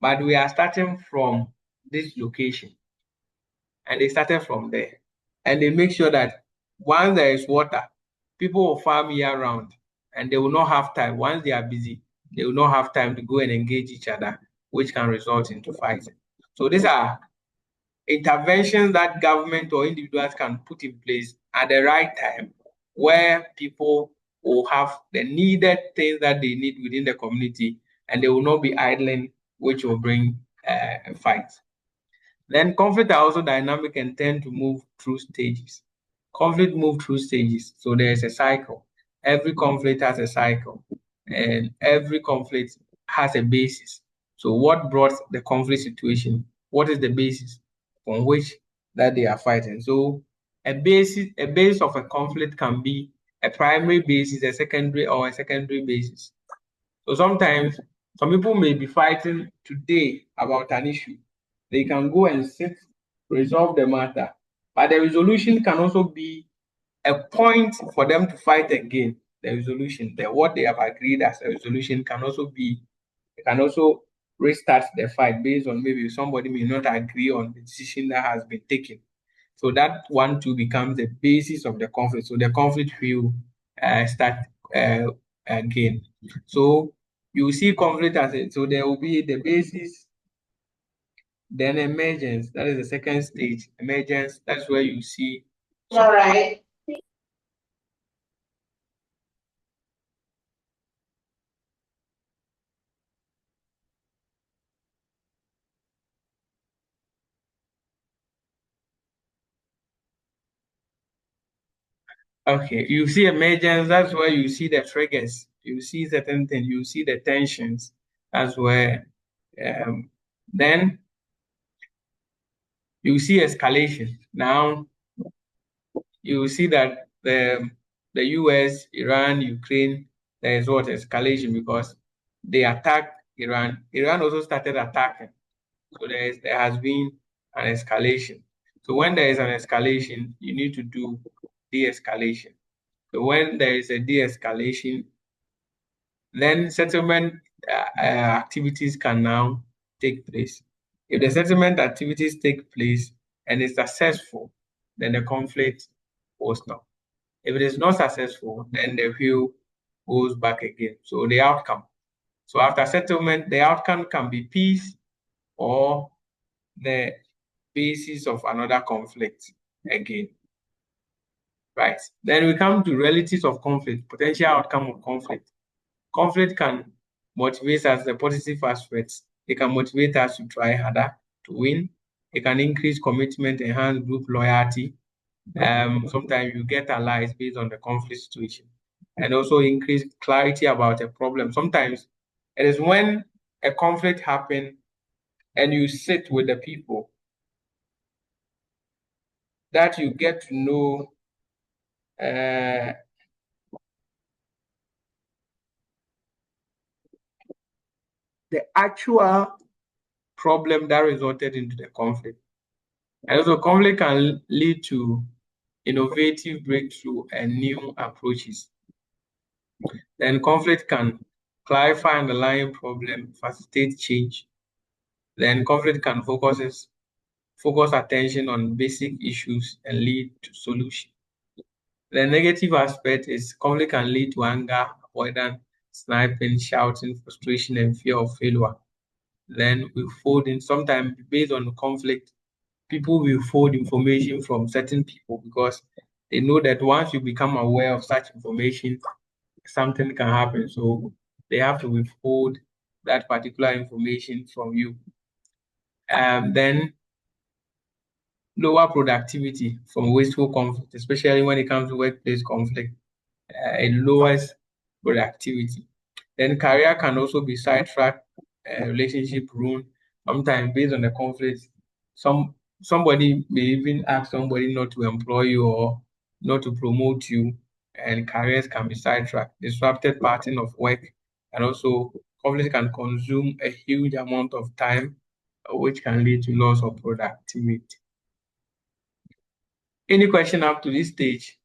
but we are starting from this location. And they started from there. And they make sure that once there is water, people will farm year round and they will not have time. Once they are busy, they will not have time to go and engage each other, which can result into fighting. So these are interventions that government or individuals can put in place at the right time where people will have the needed things that they need within the community and they will not be idling, which will bring fights. Then conflict are also dynamic and tend to move through stages. Conflict move through stages, so there is a cycle. Every conflict has a cycle, and every conflict has a basis. So what brought the conflict situation? What is the basis on which that they are fighting? So a base of a conflict can be a primary basis, a secondary, or a secondary basis. So sometimes some people may be fighting today about an issue. They can go and sit, resolve the matter. But the resolution can also be a point for them to fight again. The resolution, what they have agreed as a resolution can also restart the fight based on maybe somebody may not agree on the decision that has been taken. So that one too becomes the basis of the conflict. So the conflict will start again. So you see conflict as it. So there will be the basis, then emergence. That is the second stage. Emergence. That's where you see. All right. Okay, you see emergence, that's where you see the triggers, you see certain things, you see the tensions, that's where, then you see escalation. Now, you see that the US, Iran, Ukraine, there is what escalation because they attacked Iran. Iran also started attacking. So there has been an escalation. So when there is an escalation, you need to do de-escalation. So when there is a de-escalation, then settlement activities can now take place. If the settlement activities take place and is successful, then the conflict will stop. If it is not successful, then the wheel goes back again. So the outcome. So after settlement, the outcome can be peace or the basis of another conflict again. Right. Then we come to relatives of conflict, potential outcome of conflict. Conflict can motivate us, the positive aspects. It can motivate us to try harder, to win. It can increase commitment, enhance group loyalty. Sometimes you get allies based on the conflict situation, and also increase clarity about a problem. Sometimes it is when a conflict happens and you sit with the people, that you get to know the actual problem that resulted into the conflict. And also, conflict can lead to innovative breakthrough and new approaches. Then conflict can clarify underlying problem, facilitate change. Then conflict can focus attention on basic issues and lead to solution. The negative aspect is conflict can lead to anger, avoidance, sniping, shouting, frustration, and fear of failure. Then we fold in, sometimes based on conflict, people will withhold information from certain people because they know that once you become aware of such information, something can happen. So they have to withhold that particular information from you. Then lower productivity from wasteful conflict, especially when it comes to workplace conflict. It lowers productivity. Then career can also be sidetracked, relationship ruined. Sometimes based on the conflict, somebody may even ask somebody not to employ you or not to promote you, and careers can be sidetracked. Disrupted pattern of work, and also conflict can consume a huge amount of time, which can lead to loss of productivity. Any question up to this stage?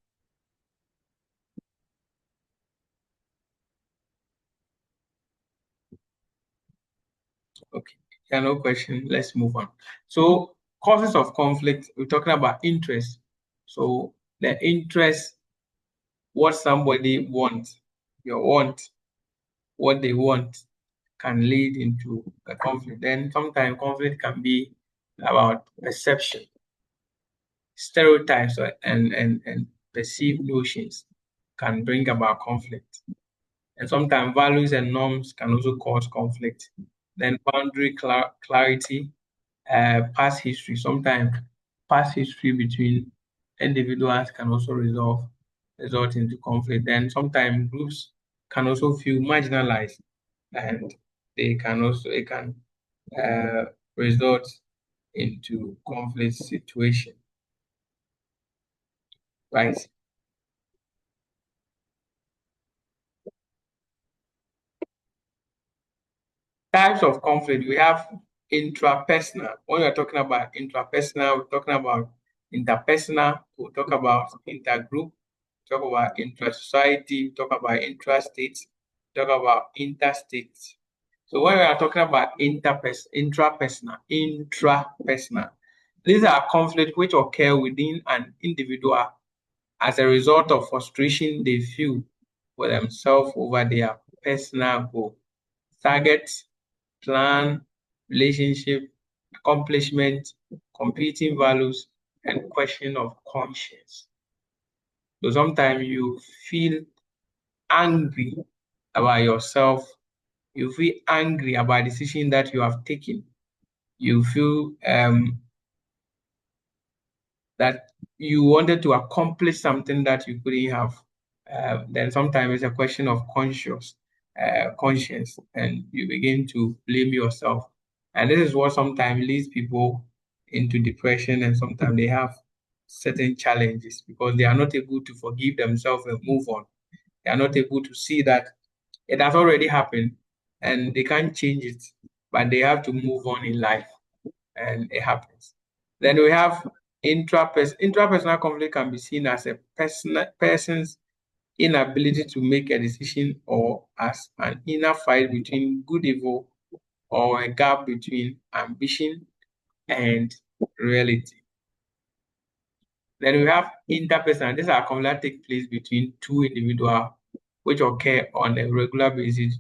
Okay, yeah, no question. Let's move on. So, causes of conflict, we're talking about interest. So, the interest, what somebody wants, your want, what they want, can lead into a conflict. Then sometimes conflict can be about perception, stereotypes, and perceived notions can bring about conflict. And sometimes values and norms can also cause conflict. Then boundary clarity, past history. Sometimes past history between individuals can also result into conflict. Then sometimes groups can also feel marginalized, and it can result into conflict situation. Right. Types of conflict, we have intrapersonal. When we're talking about intrapersonal, we're talking about interpersonal, we'll talk about intergroup, talk about intra-society, talk about intrastate, talk about interstate. So when we are talking about intrapersonal, these are conflicts which occur within an individual as a result of frustration they feel for themselves over their personal goal, targets, plan, relationship, accomplishment, competing values, and question of conscience. So sometimes you feel angry about yourself. You feel angry about the decision that you have taken. You feel that you wanted to accomplish something that you couldn't have. Then sometimes it's a question of conscience, and you begin to blame yourself. And this is what sometimes leads people into depression, and sometimes they have certain challenges because they are not able to forgive themselves and move on. They are not able to see that it has already happened and they can't change it, but they have to move on in life, and it happens. Then we have intrapersonal conflict can be seen as a person's inability to make a decision or as an inner fight between good evil or a gap between ambition and reality. Then we have interpersonal. These are conflicts that take place between two individuals which occur on a regular basis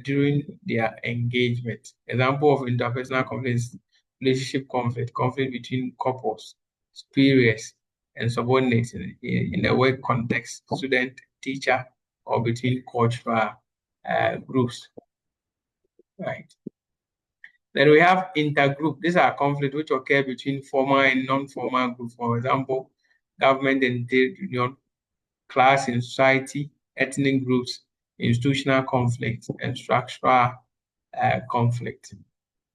during their engagement. Example of interpersonal conflicts: relationship conflict between couples, superiors, and subordinates in a work context, student, teacher, or between cultural groups. Right. Then we have intergroup. These are conflicts which occur between formal and non-formal groups. For example, government and trade union, class in society, ethnic groups, institutional conflict, and structural conflict.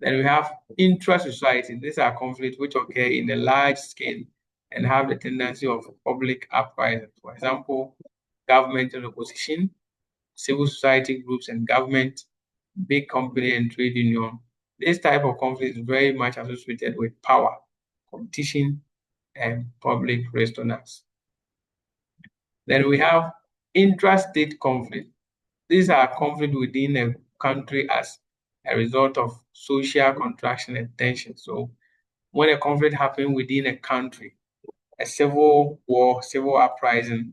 Then we have intra-society. These are conflicts which occur in a large scale and have the tendency of public uprising. For example, government and opposition, civil society groups and government, big company and trade union. This type of conflict is very much associated with power, competition, and public resonance. Then we have intrastate conflict. These are conflicts within a country as a result of social contraction and tension. So when a conflict happens within a country, a civil war, civil uprising,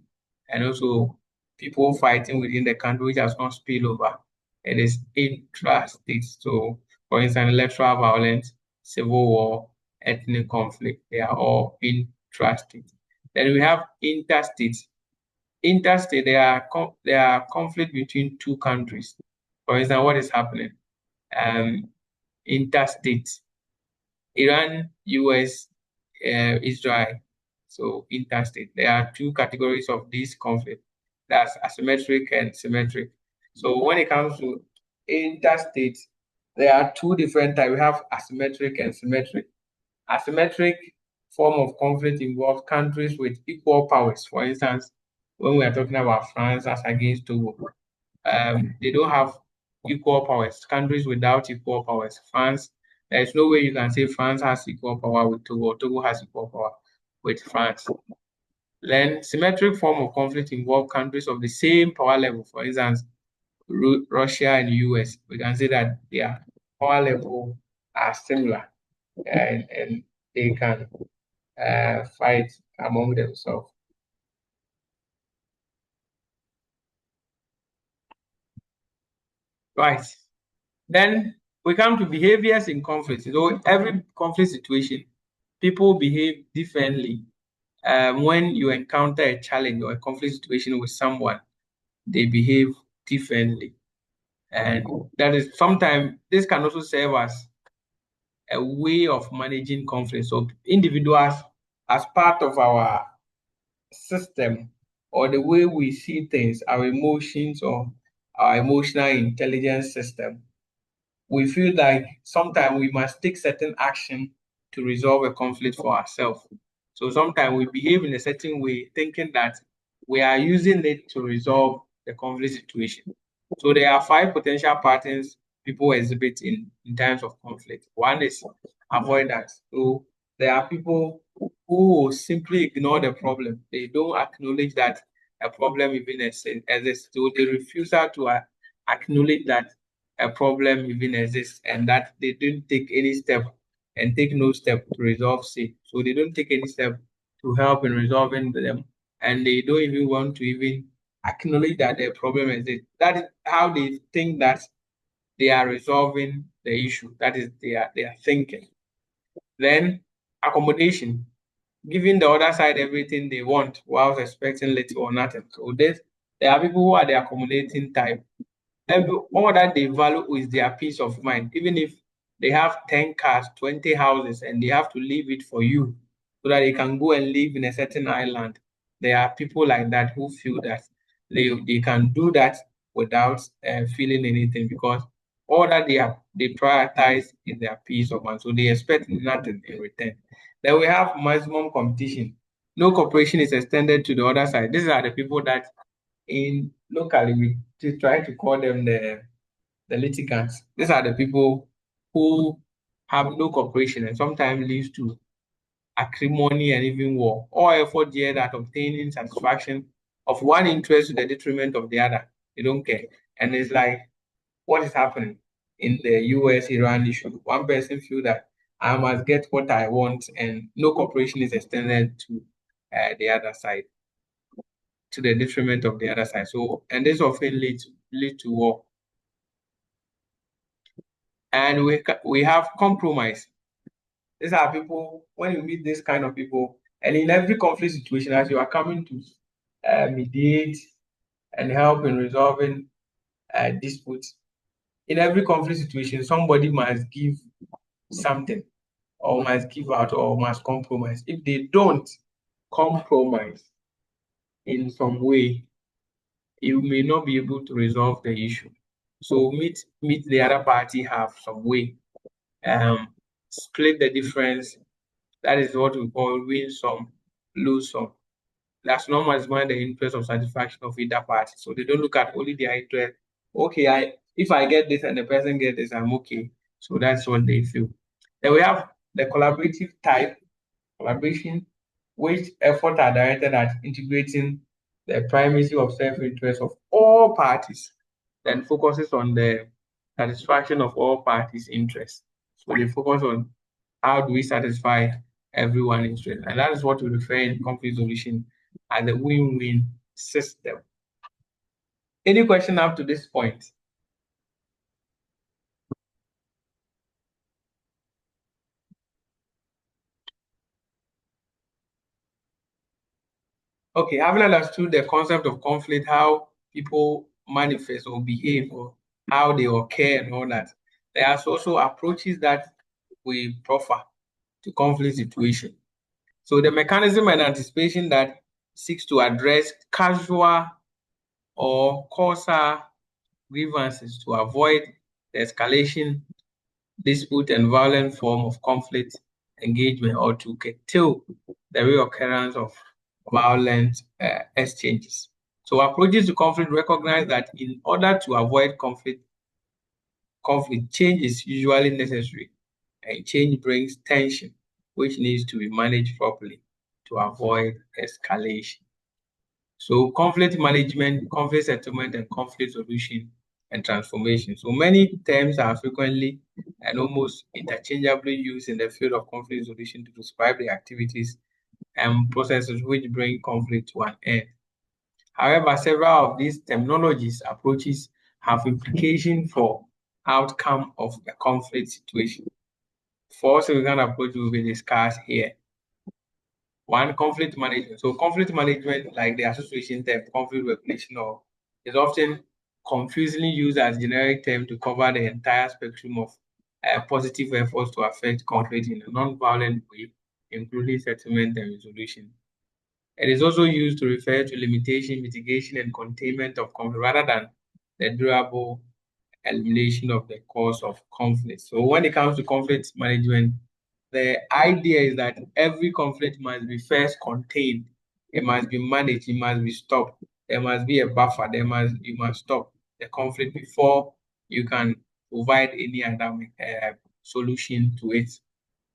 and also people fighting within the country which has not spilled over, it is intrastate. So for instance, electoral violence, civil war, ethnic conflict, they are all intrastate. Then we have interstate. Interstate, there are conflict between two countries. For instance, what is happening? Interstate, Iran, US, Israel. So interstate. There are two categories of this conflict. That's asymmetric and symmetric. So when it comes to interstate, there are two different types. We have asymmetric and symmetric. Asymmetric form of conflict involves countries with equal powers. For instance, when we are talking about France as against Togo, they don't have equal powers. Countries without equal powers. France, there is no way you can say France has equal power with Togo, or Togo has equal power with France. Then symmetric form of conflict involve countries of the same power level. For instance, Russia and US. We can say that their power level are similar, and they can fight among themselves. Right. Then we come to behaviors in conflict. So every conflict situation, people behave differently. When you encounter a challenge or a conflict situation with someone, they behave differently. And that is sometimes this can also serve as a way of managing conflict. So individuals, as part of our system or the way we see things, our emotions or our emotional intelligence system, we feel like sometimes we must take certain action to resolve a conflict for ourselves. So sometimes we behave in a certain way, thinking that we are using it to resolve the conflict situation. So there are 5 potential patterns people exhibit in times of conflict. One is avoidance. So there are people who simply ignore the problem. They don't acknowledge that a problem even exists. So they refuse to acknowledge that a problem even exists and that they don't take any step and take no step to resolve it. So they don't take any step to help in resolving them, and they don't even want to even acknowledge that the problem exists. That is how they think that they are resolving the issue. That is their thinking. Then accommodation, giving the other side everything they want whilst expecting little or nothing. So there are people who are the accommodating type. All that they value is their peace of mind. Even if they have 10 cars, 20 houses, and they have to leave it for you so that they can go and live in a certain island. There are people like that who feel that they can do that without feeling anything, because all that they prioritize is their peace of mind. So they expect nothing in return. Then we have maximum competition. No cooperation is extended to the other side. These are the people that in locally we try to call them the litigants. These are the people who have no cooperation and sometimes leads to acrimony and even war. All effort here at obtaining satisfaction of one interest to the detriment of the other. They don't care. And it's like what is happening in the US-Iran issue. One person feel that I must get what I want, and no cooperation is extended to the other side, to the detriment of the other side. So, and this often lead to war. And we have compromise. These are people, when you meet this kind of people, and in every conflict situation, as you are coming to mediate and help in resolving disputes, in every conflict situation, somebody must give something, or must give out, or must compromise. If they don't compromise in some way, you may not be able to resolve the issue. So meet the other party have some way split the difference. That is what we call win some, lose some. That's not maximize the interest of satisfaction of either party. So they don't look at only their interest. Okay, if I get this and the person gets this, I'm okay. So that's what they feel. Then we have the collaborative type, collaboration, which efforts are directed at integrating the primacy of self-interest of all parties, then focuses on the satisfaction of all parties' interests. So they focus on how do we satisfy everyone's interest. And that is what we refer in conflict solution as a win-win system. Any question up to this point? Okay, having understood the concept of conflict, how people manifest or behave, or how they occur and all that, there are also approaches that we proffer to conflict situation. So the mechanism and anticipation that seeks to address casual or causal grievances to avoid the escalation, dispute, and violent form of conflict engagement, or to curtail the reoccurrence of violent exchanges. So approaches to conflict recognize that in order to avoid conflict, change is usually necessary, and change brings tension, which needs to be managed properly to avoid escalation. So conflict management, conflict settlement, and conflict solution and transformation. So many terms are frequently and almost interchangeably used in the field of conflict resolution to describe the activities and processes which bring conflict to an end. However, several of these terminologies approaches have implication for outcome of a conflict situation. Four significant approaches will be discussed here. One, conflict management. So conflict management, like the association term, conflict regulation, or is often confusingly used as generic term to cover the entire spectrum of positive efforts to affect conflict in a non-violent way, including settlement and resolution. It is also used to refer to limitation, mitigation, and containment of conflict rather than the durable elimination of the cause of conflict. So when it comes to conflict management, the idea is that every conflict must be first contained, it must be managed, it must be stopped. There must be a buffer, you must stop the conflict before you can provide any other solution to it.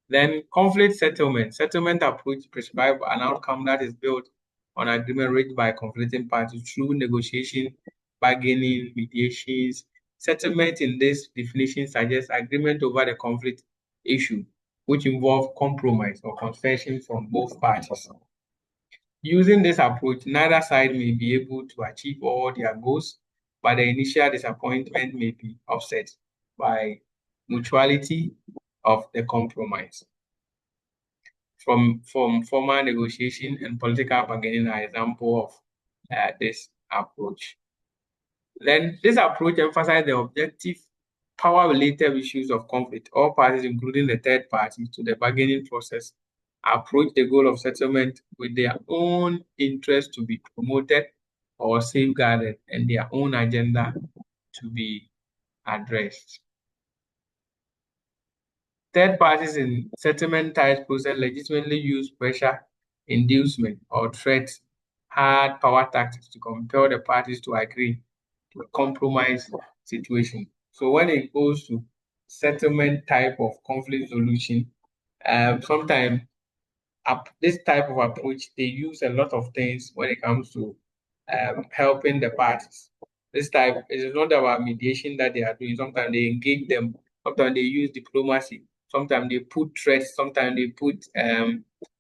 Then conflict settlement. Settlement approach prescribe an outcome that is built on agreement reached by conflicting parties through negotiation, bargaining, mediations. Settlement in this definition suggests agreement over the conflict issue, which involve compromise or concession from both parties. Using this approach, neither side may be able to achieve all their goals, but the initial disappointment may be offset by mutuality of the compromise. From formal negotiation and political bargaining are example of this approach. Then this approach emphasizes the objective power-related issues of conflict. All parties, including the third party to the bargaining process, approach the goal of settlement with their own interest to be promoted or safeguarded and their own agenda to be addressed. Third parties in settlement type process legitimately use pressure, inducement, or threats, hard power tactics to compel the parties to agree to a compromise situation. So when it goes to settlement type of conflict solution, sometimes this type of approach, they use a lot of things when it comes to helping the parties. This type is not about mediation that they are doing. Sometimes they engage them. Sometimes they use diplomacy. Sometimes they put threats. Sometimes they put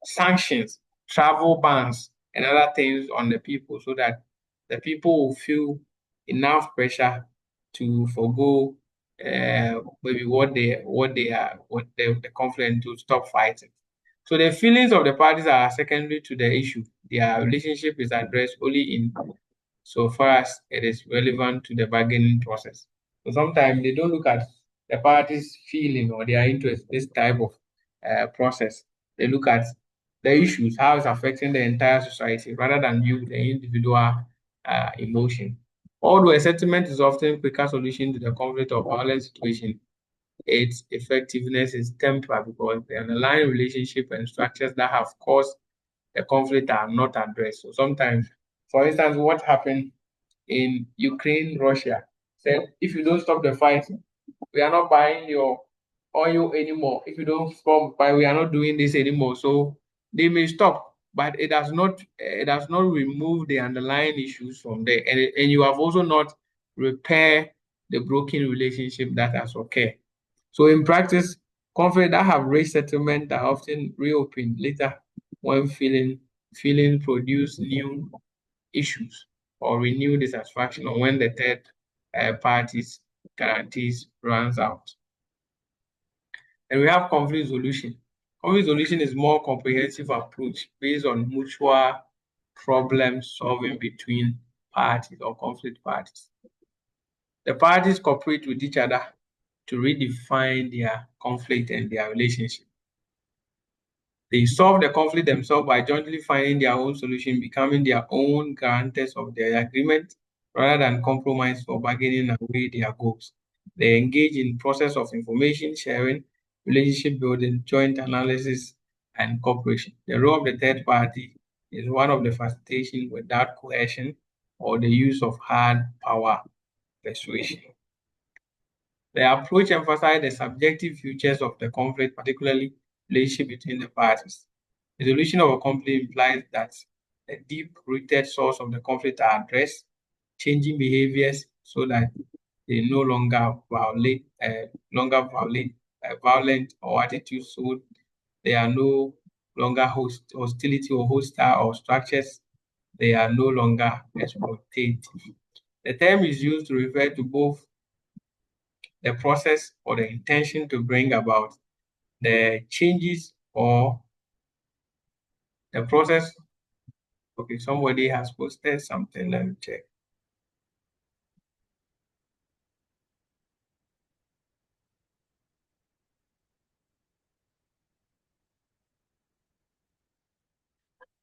sanctions, travel bans, and other things on the people so that the people will feel enough pressure to forego maybe the conflict to stop fighting. So the feelings of the parties are secondary to the issue. Their relationship is addressed only in so far as it is relevant to the bargaining process. So sometimes they don't look at the parties' feeling or their interest, this type of process. They look at the issues, how it's affecting the entire society rather than you, the individual emotion. Although a settlement is often quicker solution to the conflict or violent situation, its effectiveness is tempered because the underlying relationship and structures that have caused the conflict are not addressed. So sometimes, for instance, what happened in Ukraine, Russia said, if you don't stop the fight, we are not buying your oil anymore. If you don't stop by, we are not doing this anymore. So they may stop, but it does not remove the underlying issues from there. And you have also not repair the broken relationship that has occurred. So in practice, conflicts that have reached settlement are often reopened later when feeling produce new issues or renew dissatisfaction, or when the third party's guarantees runs out. And we have conflict resolution. Conflict resolution is more comprehensive approach based on mutual problem solving between parties or conflict parties. The parties cooperate with each other to redefine their conflict and their relationship. They solve the conflict themselves by jointly finding their own solution, becoming their own guarantors of their agreement, rather than compromise or bargaining away their goals. They engage in process of information sharing, relationship building, joint analysis, and cooperation. The role of the third party is one of the facilitation without coercion or the use of hard power persuasion. The approach emphasizes the subjective features of the conflict, particularly relationship between the parties. Resolution of a conflict implies that the deep-rooted source of the conflict are addressed, changing behaviors so that they no longer violent or attitudes, so they are no longer hostility or hostile or structures. They are no longer exploitative. The term is used to refer to both the process or the intention to bring about the changes or the process. Okay, somebody has posted something. Let me check.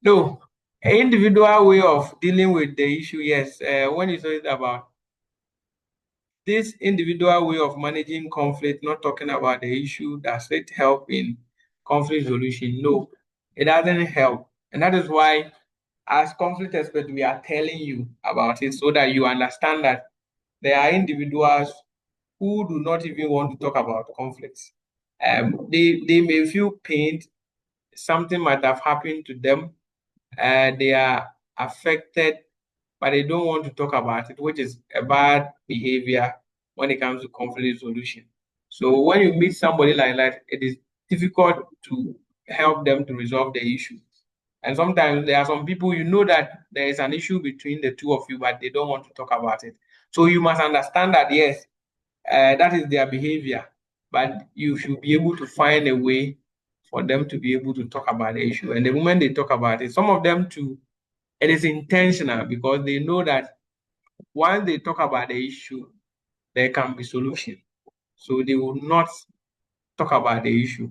No, individual way of dealing with the issue. Yes, when you say about this individual way of managing conflict, not talking about the issue, does it help in conflict resolution? No, it doesn't help, and that is why, as conflict experts, we are telling you about it so that you understand that there are individuals who do not even want to talk about conflicts. They may feel pain, something might have happened to them, they are affected, but they don't want to talk about it, which is a bad behavior when it comes to conflict resolution. So when you meet somebody like that, it is difficult to help them to resolve the issue. And sometimes there are some people, you know that there is an issue between the two of you, but they don't want to talk about it. So you must understand that, yes, that is their behavior, but you should be able to find a way for them to be able to talk about the issue. And the moment they talk about it, some of them too, it is intentional because they know that once they talk about the issue, there can be solution. So they will not talk about the issue.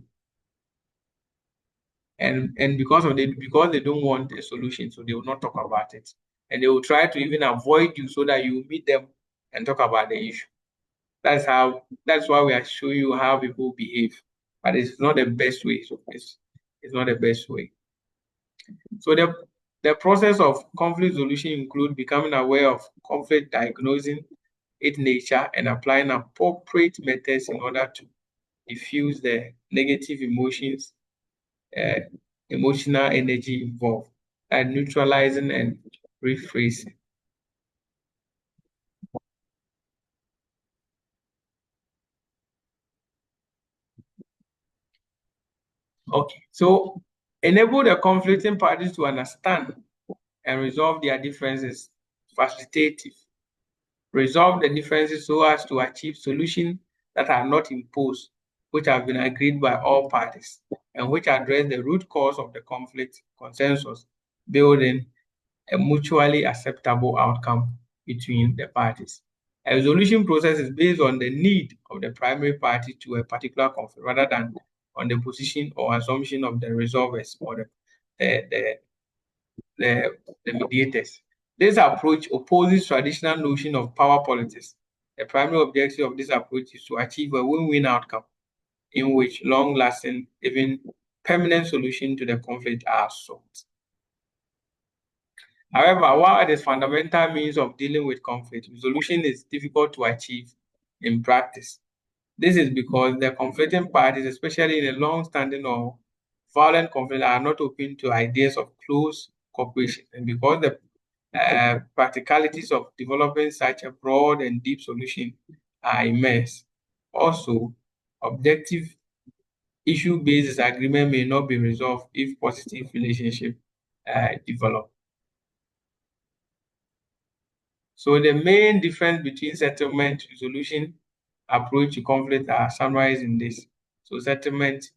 And because they don't want a solution, so they will not talk about it. And they will try to even avoid you so that you meet them and talk about the issue. That's why we are showing you how people behave. But it's not the best way. So it's not the best way. So the process of conflict resolution include becoming aware of conflict, diagnosing its nature, and applying appropriate methods in order to diffuse the negative emotions, uh, emotional energy involved, and neutralizing and rephrasing. Okay, so enable the conflicting parties to understand and resolve their differences. Facilitative. Resolve the differences so as to achieve solutions that are not imposed, which have been agreed by all parties, and which address the root cause of the conflict. Consensus, building a mutually acceptable outcome between the parties. A resolution process is based on the need of the primary party to a particular conflict rather than on the position or assumption of the resolvers or the mediators. This approach opposes traditional notion of power politics, The primary objective of this approach is to achieve a win-win outcome in which long-lasting, even permanent solution to the conflict are sought. However, while this fundamental means of dealing with conflict, resolution is difficult to achieve in practice. This is because the conflicting parties, especially in a long-standing or violent conflict, are not open to ideas of close cooperation, and because the practicalities of developing such a broad and deep solution are immense. Also, objective issue-based disagreement may not be resolved if positive relationship develop. So the main difference between settlement resolution approach to conflict are summarized in this. So settlement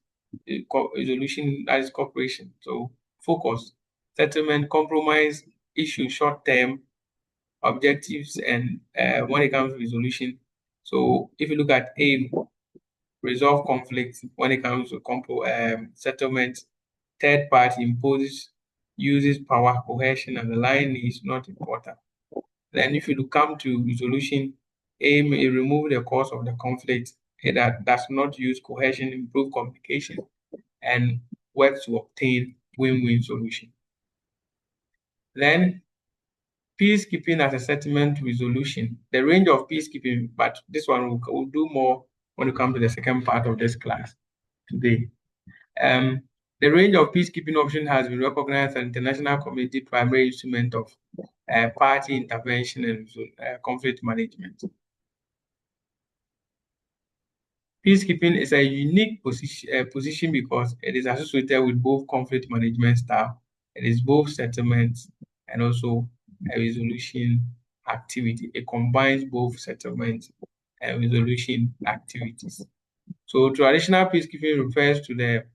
resolution, that is cooperation. So focus, settlement, compromise, issue, short-term objectives, and when it comes to resolution. So if you look at aim, resolve conflict. When it comes to settlement, third party imposes, uses power, coercion, and the line is not important. Then if you come to resolution, aim is remove the cause of the conflict. That does not use coercion, improve communication, and work to obtain win-win solution. Then peacekeeping as a settlement resolution. The range of peacekeeping, but this one we'll do more when we come to the second part of this class today. The range of peacekeeping options has been recognized as international community primary instrument of party intervention and conflict management. Peacekeeping is a unique position because it is associated with both conflict management style, it is both settlement and also a resolution activity. It combines both settlement and resolution activities. So traditional peacekeeping refers to the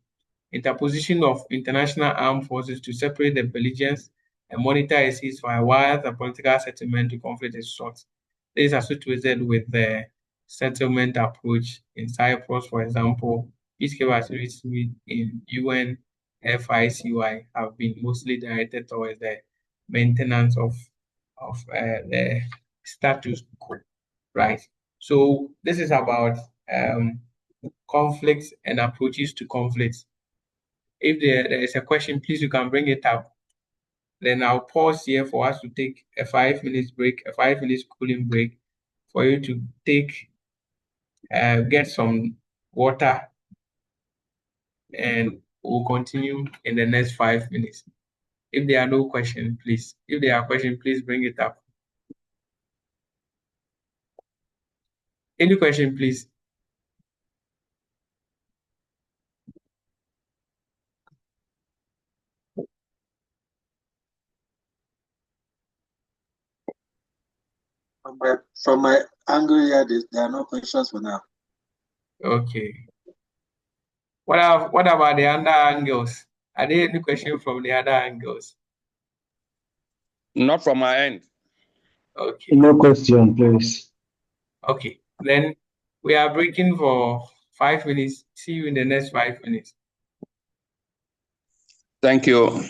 interposition of international armed forces to separate the belligerents and monitor a ceasefire while the political settlement to conflict is sought. This is associated with the settlement approach in Cyprus, for example. Peacekeeping activities in UN FICY have been mostly directed towards the maintenance of the status quo, right? So this is about conflicts and approaches to conflicts. If there is a question, please you can bring it up. Then I'll pause here for us to take a 5 minutes break, a 5 minutes cooling break, for you to take get some water, and we'll continue in the next 5 minutes. If there are no questions, please. If there are questions, please bring it up. Any question, please? From my angle here, there are no questions for now. Okay. What about the other angles? Are there any questions from the other angles? Not from my end. Okay. No question, please. Okay. Then we are breaking for 5 minutes. See you in the next 5 minutes. Thank you.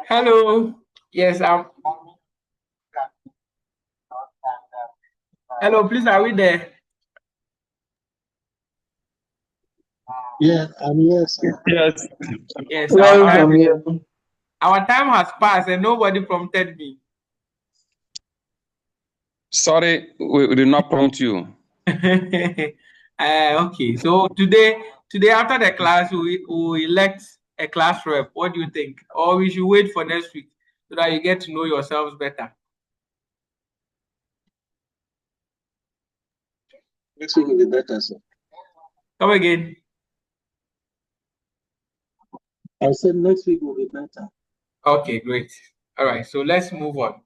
Hello. Yes, hello, please, are we there? Yeah, I'm here, sir. Yes. Yes, Yes, I'm here. our time has passed and nobody prompted me. Sorry, we did not prompt you. Okay, so today after the class, we elect a class rep. What do you think? Or we should wait for next week so that you get to know yourselves better? Next week will be better, sir. Come again. I said next week will be better. Okay, great. All right, so let's move on.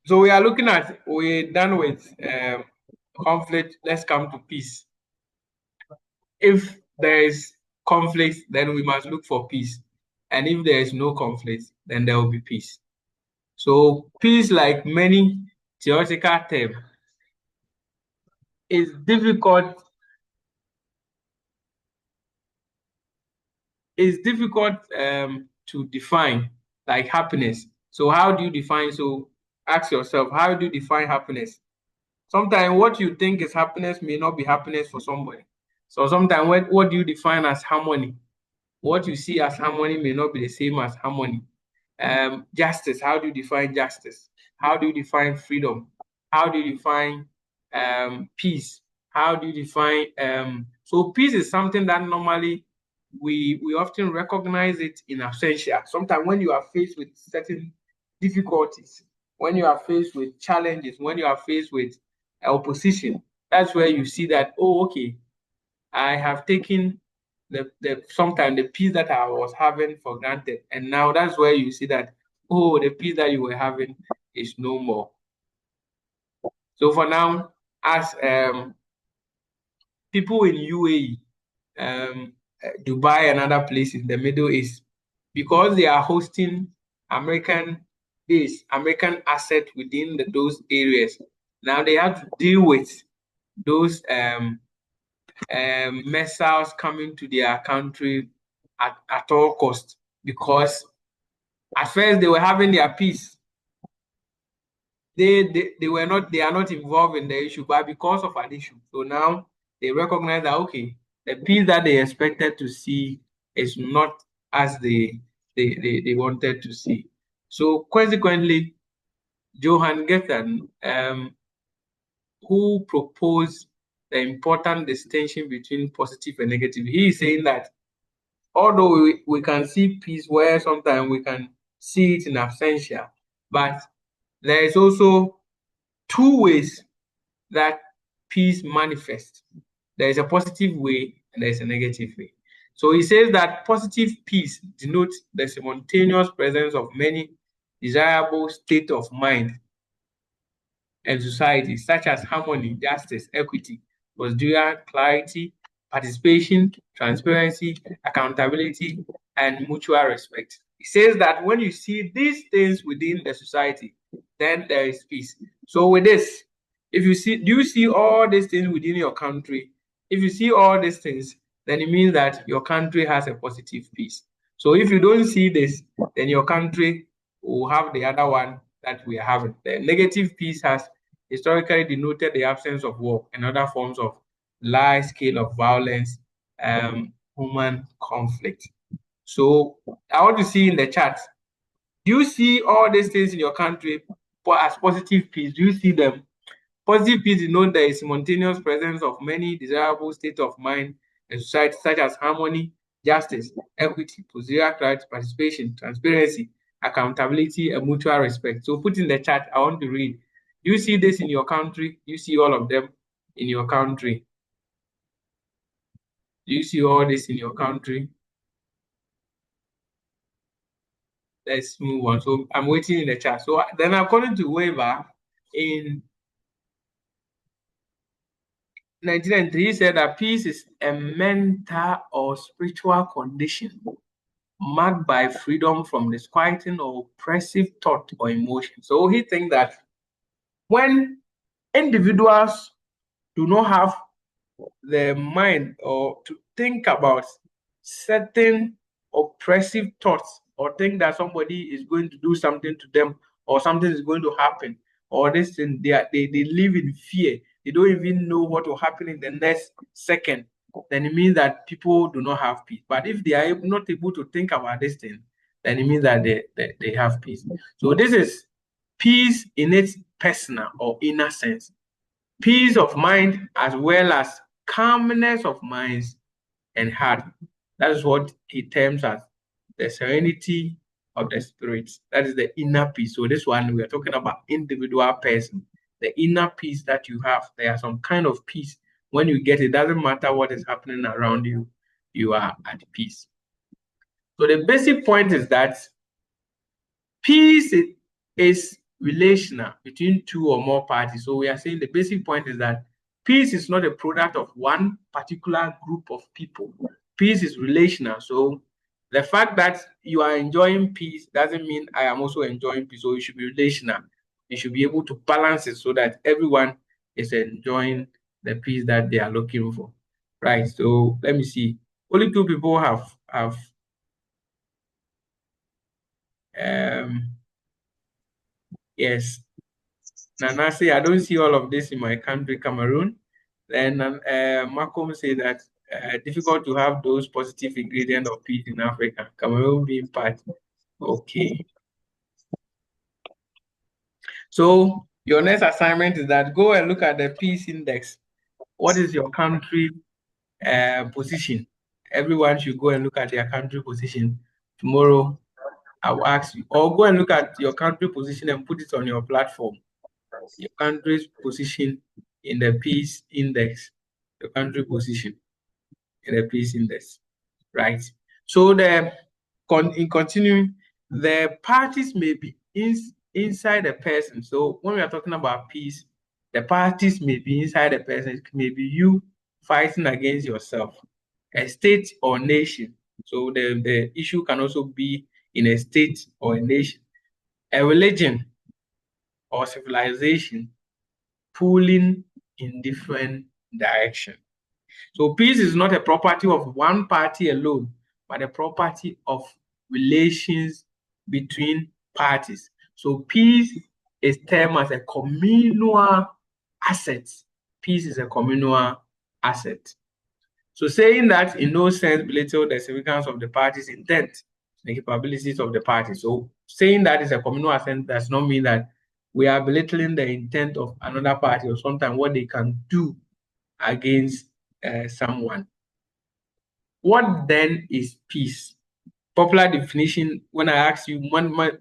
So we're done with conflict. Let's come to peace. If there is conflict, then we must look for peace. And if there is no conflict, then there will be peace. So peace, like many theoretical terms, is difficult. It's difficult to define, like happiness. So how do you define? So ask yourself, how do you define happiness? Sometimes what you think is happiness may not be happiness for somebody. So sometimes what do you define as harmony? What you see as harmony may not be the same as harmony. Justice, how do you define justice? How do you define freedom? How do you define peace? How do you define so peace is something that normally we often recognize it in absentia. Sometimes when you are faced with certain difficulties, when you are faced with challenges, when you are faced with opposition, that's where you see that, oh, okay, I have taken the sometimes the peace that I was having for granted. And now that's where you see that, oh, the peace that you were having is no more. So for now, as people in UAE, Dubai and other places in the Middle East, because they are hosting American base, American asset within those areas, now they have to deal with those missiles coming to their country at all cost, because at first they were having their peace. They are not involved in the issue, but because of an issue, so now they recognize that, okay, the peace that they expected to see is not as they wanted to see. So consequently, Johann Gethen, who proposed the important distinction between positive and negative, he is saying that although we can see peace where sometimes we can see it in absentia, but there is also two ways that peace manifests. There is a positive way and there is a negative way. So he says that positive peace denotes the simultaneous presence of many desirable states of mind and society, such as harmony, justice, equity, procedural clarity, participation, transparency, accountability, and mutual respect. It says that when you see these things within the society, then there is peace. So with this, if you see, do you see all these things within your country? If you see all these things, then it means that your country has a positive peace. So if you don't see this, then your country will have the other one that we are having. The negative peace has historically denoted the absence of war and other forms of large scale of violence, human conflict. So I want to see in the chat, do you see all these things in your country as positive peace? Do you see them? Positive peace is known there is simultaneous presence of many desirable states of mind in society, such as harmony, justice, equity, procedural clarity, participation, transparency, accountability, and mutual respect. So put in the chat, I want to read. Do you see this in your country? Do you see all of them in your country? Do you see all this in your country? Let's move on. So I'm waiting in the chat. So then according to Weber, in 1993, he said that peace is a mental or spiritual condition marked by freedom from disquieting or oppressive thought or emotion. So he thinks that when individuals do not have the mind or to think about certain oppressive thoughts, or think that somebody is going to do something to them, or something is going to happen, or this thing, they live in fear. They don't even know what will happen in the next second. Then it means that people do not have peace. But if they are not able to think about this thing, then it means that they have peace. So this is peace in its personal or inner sense. Peace of mind as well as calmness of minds and heart. That is what he terms as the serenity of the spirit. That is the inner peace. So this one, we are talking about individual person. The inner peace that you have, there are some kind of peace. When you get it, doesn't matter what is happening around you, you are at peace. So the basic point is that peace is relational between two or more parties. So we are saying the basic point is that peace is not a product of one particular group of people. Peace is relational. So the fact that you are enjoying peace doesn't mean I am also enjoying peace. So you should be relational. You should be able to balance it so that everyone is enjoying the peace that they are looking for. Right. So let me see. Only two people have yes. Nanasi, I don't see all of this in my country, Cameroon. Then Malcolm said that difficult to have those positive ingredients of peace in Africa. Cameroon being part. Okay. So your next assignment is that go and look at the peace index. What is your country position? Everyone should go and look at their country position. Tomorrow, I will ask you, or go and look at your country position and put it on your platform. Your country's position in the peace index, your country position in the peace index, right? So in continuing, the parties may be inside a person. So when we are talking about peace, the parties may be inside a person. It may be you fighting against yourself, a state or nation. So the issue can also be in a state or a nation, a religion or civilization pulling in different directions. So peace is not a property of one party alone, but a property of relations between parties. So peace is termed as a communal asset. Peace is a communal asset. So saying that in no sense belittle the significance of the party's intent, the capabilities of the party. So saying that is a communal asset does not mean that we are belittling the intent of another party or sometimes what they can do against someone. What then is peace? Popular definition, when I ask you,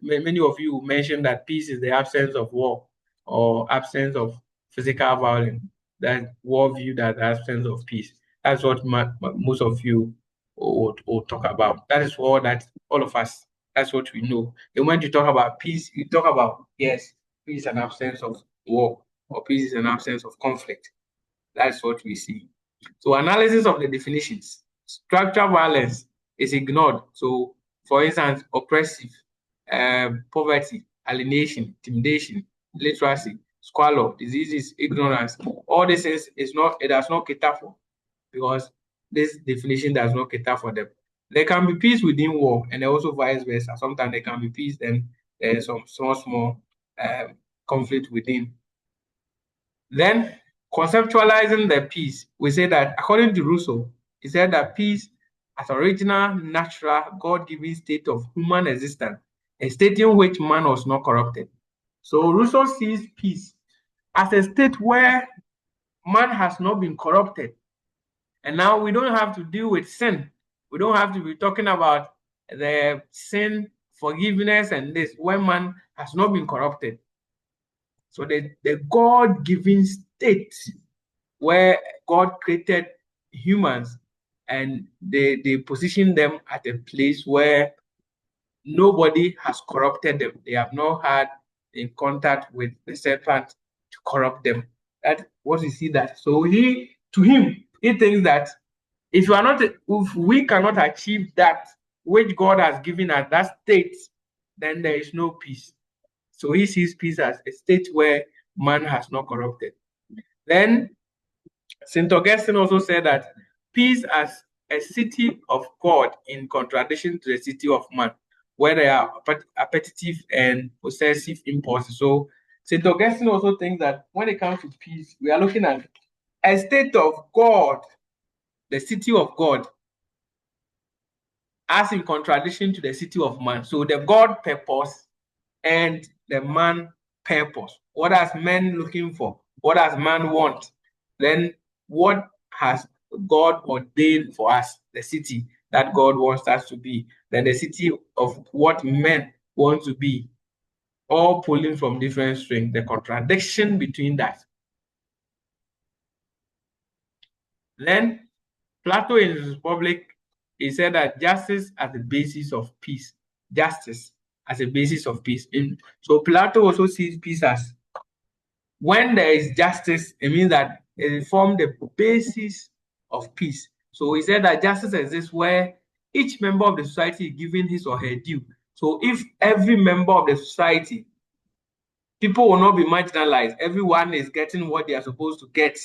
many of you mentioned that peace is the absence of war or absence of physical violence. That war viewed as the absence of peace. That's what most of you will talk about. That is all that all of us, that's what we know. And when you talk about peace, you talk about, yes, peace is an absence of war, or peace is an absence of conflict. That's what we see. So analysis of the definitions. Structural violence is ignored. So for instance, oppressive, poverty, alienation, intimidation, illiteracy, squalor, diseases, ignorance. All these things it does not cater for, because this definition does not cater for them. There can be peace within war, and also vice versa. Sometimes there can be peace, then there is some small conflict within. Then conceptualizing the peace, we say that according to Rousseau, he said that peace as original, natural, God-given state of human existence, a state in which man was not corrupted. So Rousseau sees peace as a state where man has not been corrupted. And now we don't have to deal with sin. We don't have to be talking about the sin, forgiveness, and this, when man has not been corrupted. So the God-given state where God created humans and they position them at a place where nobody has corrupted them. They have not had in contact with the serpent to corrupt them. That's what you see that. So he thinks that if we cannot achieve that which God has given us, that state, then there is no peace. So he sees peace as a state where man has not corrupted. Then St. Augustine also said that peace as a city of God in contradiction to the city of man, where there are appetitive and possessive impulses. So St. Augustine also thinks that when it comes to peace, we are looking at a state of God, the city of God, as in contradiction to the city of man. So the God purpose and the man purpose. What does man looking for? What does man want? Then what has God ordained for us? The city that God wants us to be. Then the city of what men want to be. All pulling from different strings. The contradiction between that. Then Plato in his Republic, he said that justice as the basis of peace. Justice as a basis of peace. So Plato also sees peace as when there is justice, it means that it forms the basis of peace. So he said that justice exists where each member of the society is given his or her due. So if every member of the society, people will not be marginalized. Everyone is getting what they are supposed to get.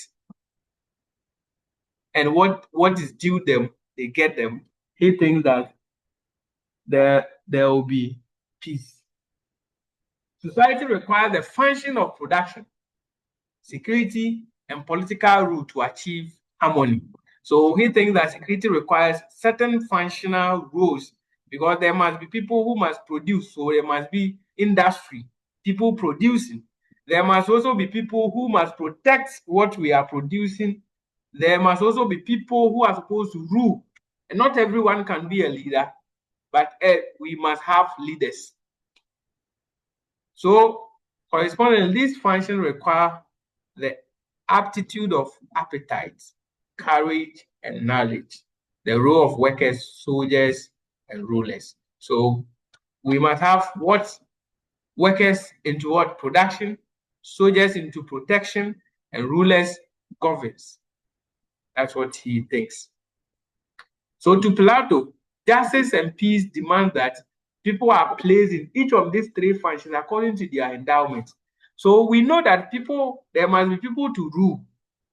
And what is due them, they get them. He thinks that there will be peace. Society requires the function of production, security, and political rule to achieve harmony. So he thinks that security requires certain functional roles because there must be people who must produce. So there must be industry, people producing. There must also be people who must protect what we are producing. There must also be people who are supposed to rule. And not everyone can be a leader, but we must have leaders. So correspondingly, these functions require the aptitude of appetite, courage, and knowledge, the role of workers, soldiers, and rulers. So we must have what workers into what production, soldiers into protection, and rulers governs. That's what he thinks. So to Plato, justice and peace demand that people are placed in each of these three functions according to their endowment. So we know that there must be people to rule.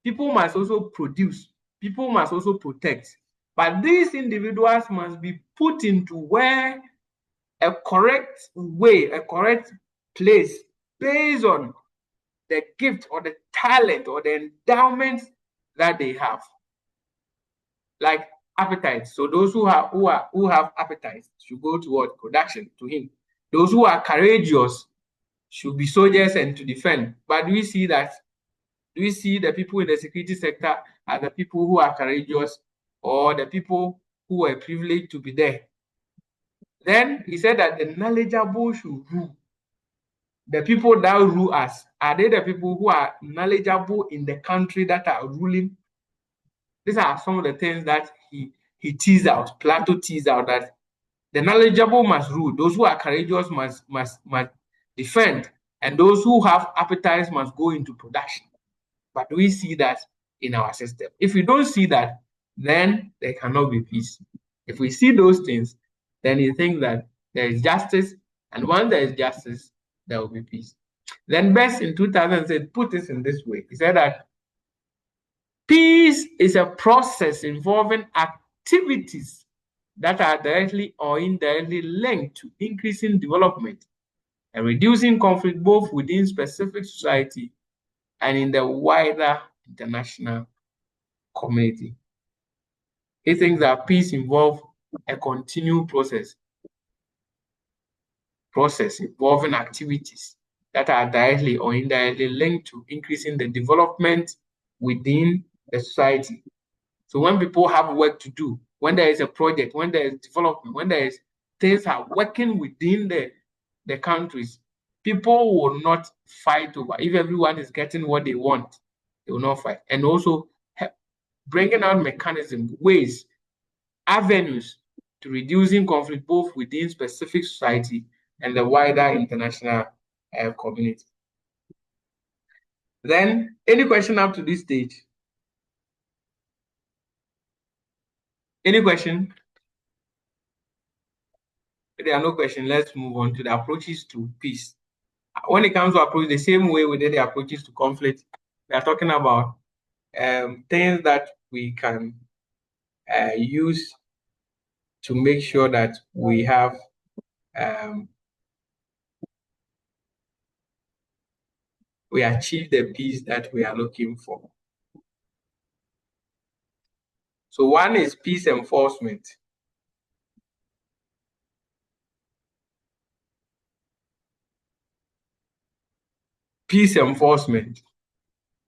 People must also produce. People must also protect. But these individuals must be put into where a correct way, a correct place based on the gift or the talent or the endowment that they have. Like appetite. So those who have appetite should go toward production to him. Those who are courageous should be soldiers and to defend. But do we see the people in the security sector as the people who are courageous or the people who are privileged to be there? Then he said that the knowledgeable should rule. The people that rule us, are they the people who are knowledgeable in the country that are ruling? These are some of the things that he teased out. Plato teased out that the knowledgeable must rule. Those who are courageous must defend, and those who have appetites must go into production. But we see that in our system. If we don't see that, then there cannot be peace. If we see those things, then you think that there is justice, and once there is justice, there will be peace. Then Best in 2000 said, put this in this way. He said that peace is a process involving activities that are directly or indirectly linked to increasing development and reducing conflict both within specific society and in the wider international community. He thinks that peace involves a continued process involving activities that are directly or indirectly linked to increasing the development within the society. So when people have work to do, when there is a project, when there is development, when there is things are working within the countries, people will not fight over. If everyone is getting what they want, they will not fight. And also bringing out mechanisms, ways, avenues to reducing conflict both within specific society and the wider international community. Then, any question up to this stage? Any question? If there are no questions, let's move on to the approaches to peace. When it comes to approach, the same way we did the approaches to conflict, we are talking about things that we can use to make sure that we have we achieve the peace that we are looking for. So one is peace enforcement. Peace enforcement.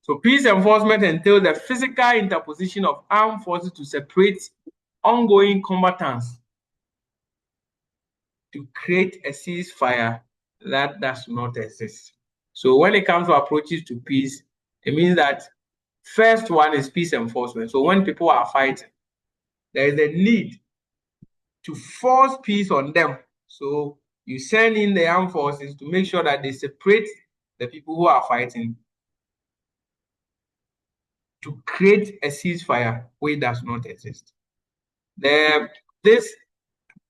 So peace enforcement entails the physical interposition of armed forces to separate ongoing combatants to create a ceasefire that does not exist. So when it comes to approaches to peace, it means that first one is peace enforcement. So when people are fighting, there is a need to force peace on them. So you send in the armed forces to make sure that they separate the people who are fighting to create a ceasefire which does not exist. This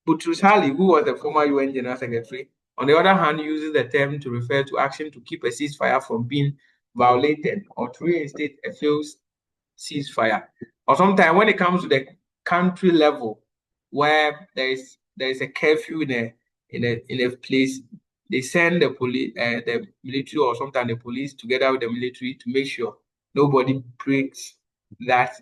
Boutros Ghali, who was the former UN General Secretary, on the other hand, uses the term to refer to action to keep a ceasefire from being violated or to reinstate a failed ceasefire. Or sometimes when it comes to the country level, where there is a curfew in a place, they send the police, the military, or sometimes the police together with the military to make sure nobody breaks that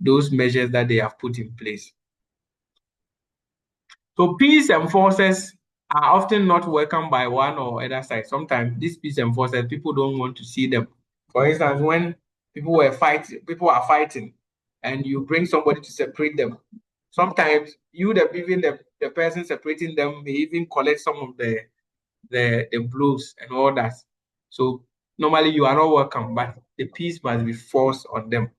those measures that they have put in place. So peace enforcers are often not welcomed by one or other side. Sometimes these peace enforcers, people don't want to see them. For instance, when people are fighting, and you bring somebody to separate them, sometimes even the person separating them may even collect some of the blows and all that. So normally you are not welcome, but the peace must be forced on them.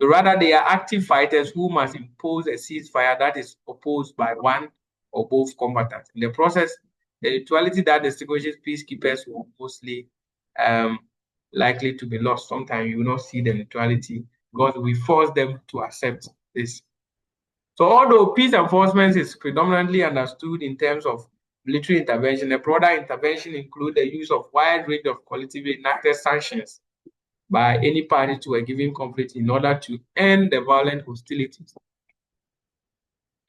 So rather, they are active fighters who must impose a ceasefire that is opposed by one or both combatants. In the process, the neutrality that distinguishes peacekeepers will mostly likely to be lost. Sometimes you will not see the neutrality because we force them to accept this. So although peace enforcement is predominantly understood in terms of military intervention, a broader intervention includes the use of wide range of collectively enacted sanctions by any party to a given conflict in order to end the violent hostilities.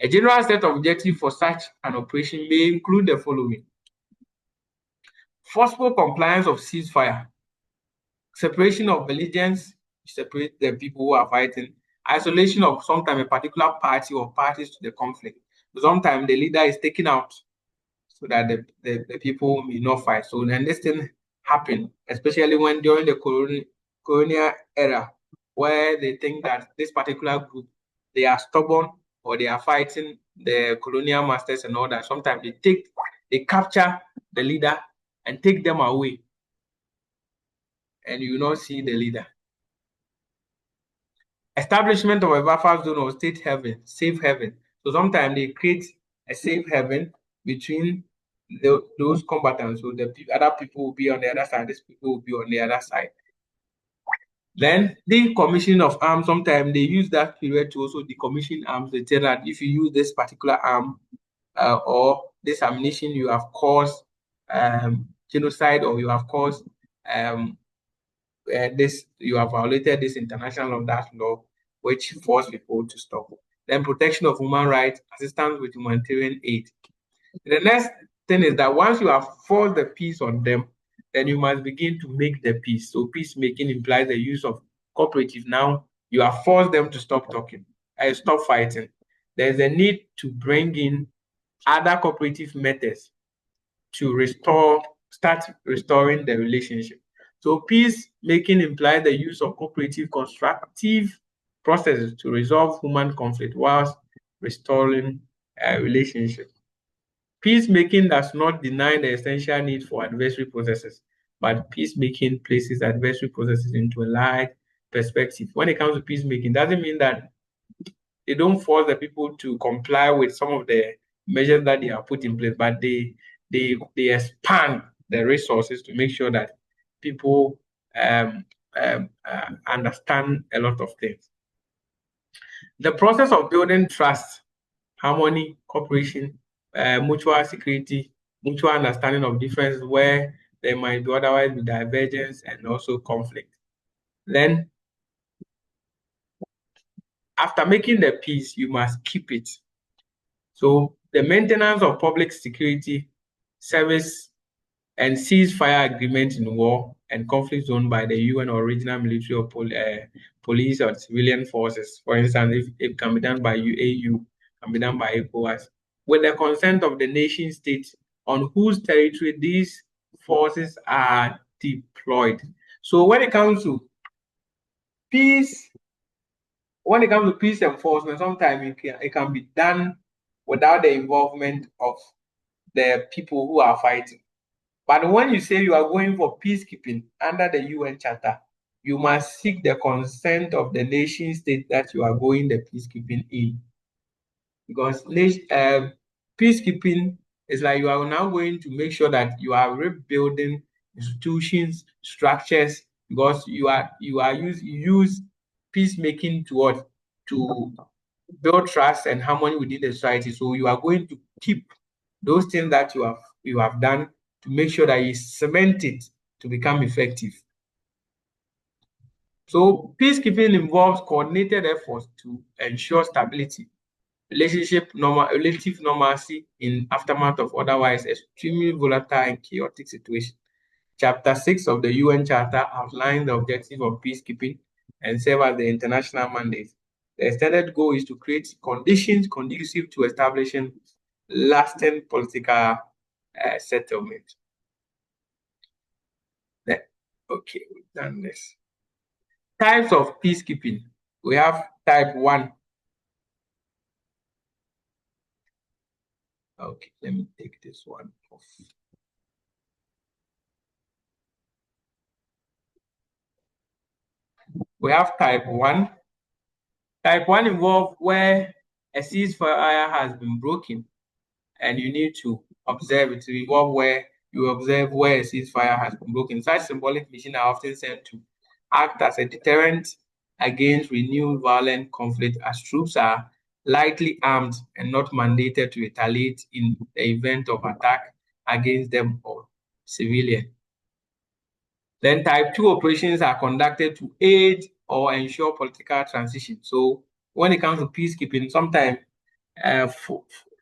A general set of objectives for such an operation may include the following: forceful compliance of ceasefire, separation of belligerents, separate the people who are fighting, isolation of sometimes a particular party or parties to the conflict. Sometimes the leader is taken out so that the people may not fight. So then this thing happened, especially when during the colonial era, where they think that this particular group, they are stubborn or they are fighting the colonial masters and all that. Sometimes they capture the leader and take them away, and you not see the leader. Establishment of a buffer zone or safe haven. So sometimes they create a safe haven between those combatants. So the other people will be on the other side, these people will be on the other side. Then decommissioning of arms, sometimes they use that period to also decommission arms. They tell that if you use this particular arm or this ammunition, you have caused genocide, or you have caused you have violated this international law, that law, which force people to stop. Then protection of human rights, assistance with humanitarian aid. The next thing is that once you have forced the peace on them, then you must begin to make the peace. So peacemaking implies the use of cooperative. Now you have forced them to stop talking, stop fighting. There's a need to bring in other cooperative methods to start restoring the relationship. So peacemaking implies the use of cooperative, constructive processes to resolve human conflict whilst restoring a relationship. Peacemaking does not deny the essential need for adversary processes, but peacemaking places adversary processes into a large perspective. When it comes to peacemaking, it doesn't mean that they don't force the people to comply with some of the measures that they have put in place, but they expand the resources to make sure that people understand a lot of things. The process of building trust, harmony, cooperation, mutual security, mutual understanding of differences, where there might be otherwise be divergence and also conflict. Then, after making the peace, you must keep it. So the maintenance of public security, service, and ceasefire agreement in war and conflict zone by the UN or regional military or police or civilian forces. For instance, if it can be done by AU, can be done by ECOWAS, with the consent of the nation state on whose territory these forces are deployed. So when it comes to peace enforcement, sometimes it can be done without the involvement of the people who are fighting. But when you say you are going for peacekeeping under the UN Charter, you must seek the consent of the nation state that you are going the peacekeeping in. Because peacekeeping is like you are now going to make sure that you are rebuilding institutions, structures, because you use peacemaking to what? To build trust and harmony within the society. So you are going to keep those things that you have done to make sure that you cement it to become effective. So peacekeeping involves coordinated efforts to ensure stability, relative normalcy in aftermath of otherwise extremely volatile and chaotic situations. Chapter 6 of the UN Charter outlines the objective of peacekeeping and serve as the international mandate. The extended goal is to create conditions conducive to establishing lasting political settlement. Okay, we've done this. Types of peacekeeping. We have type 1. Okay, let me take this one off. We have type 1. Type 1 involves where a ceasefire has been broken and you need to observe it. It involves where you observe where a ceasefire has been broken. Such symbolic missions are often sent to act as a deterrent against renewed violent conflict, as troops are lightly armed and not mandated to retaliate in the event of attack against them or civilian. Then type 2 operations are conducted to aid or ensure political transition. So when it comes to peacekeeping, sometimes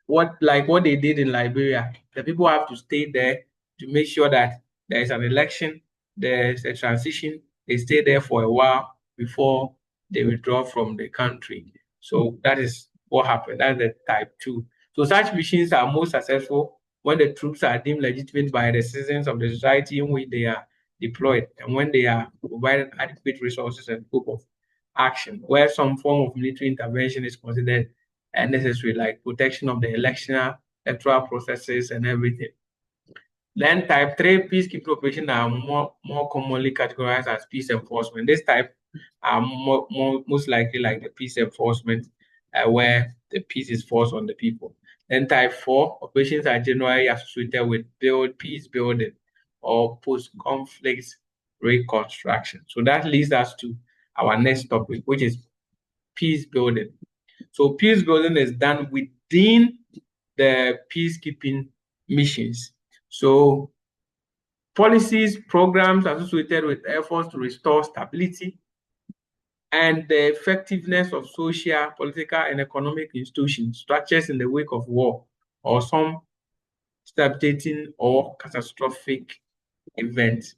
what they did in Liberia, the people have to stay there to make sure that there is an election, there's a transition, they stay there for a while before they withdraw from the country. So that is what happened. That's the type 2. So such missions are most successful when the troops are deemed legitimate by the citizens of the society in which they are deployed and when they are provided adequate resources and scope of action, where some form of military intervention is considered necessary, like protection of the electoral processes and everything. Then type 3 peacekeeping operations are more commonly categorized as peace enforcement. This type are most likely like the peace enforcement where the peace is forced on the people. Then type 4 operations are generally associated with peace building or post-conflict reconstruction. So that leads us to our next topic, which is peace building. So peace building is done within the peacekeeping missions. So policies, programs associated with efforts to restore stability and the effectiveness of social, political, and economic institutions, structures in the wake of war or some devastating or catastrophic events.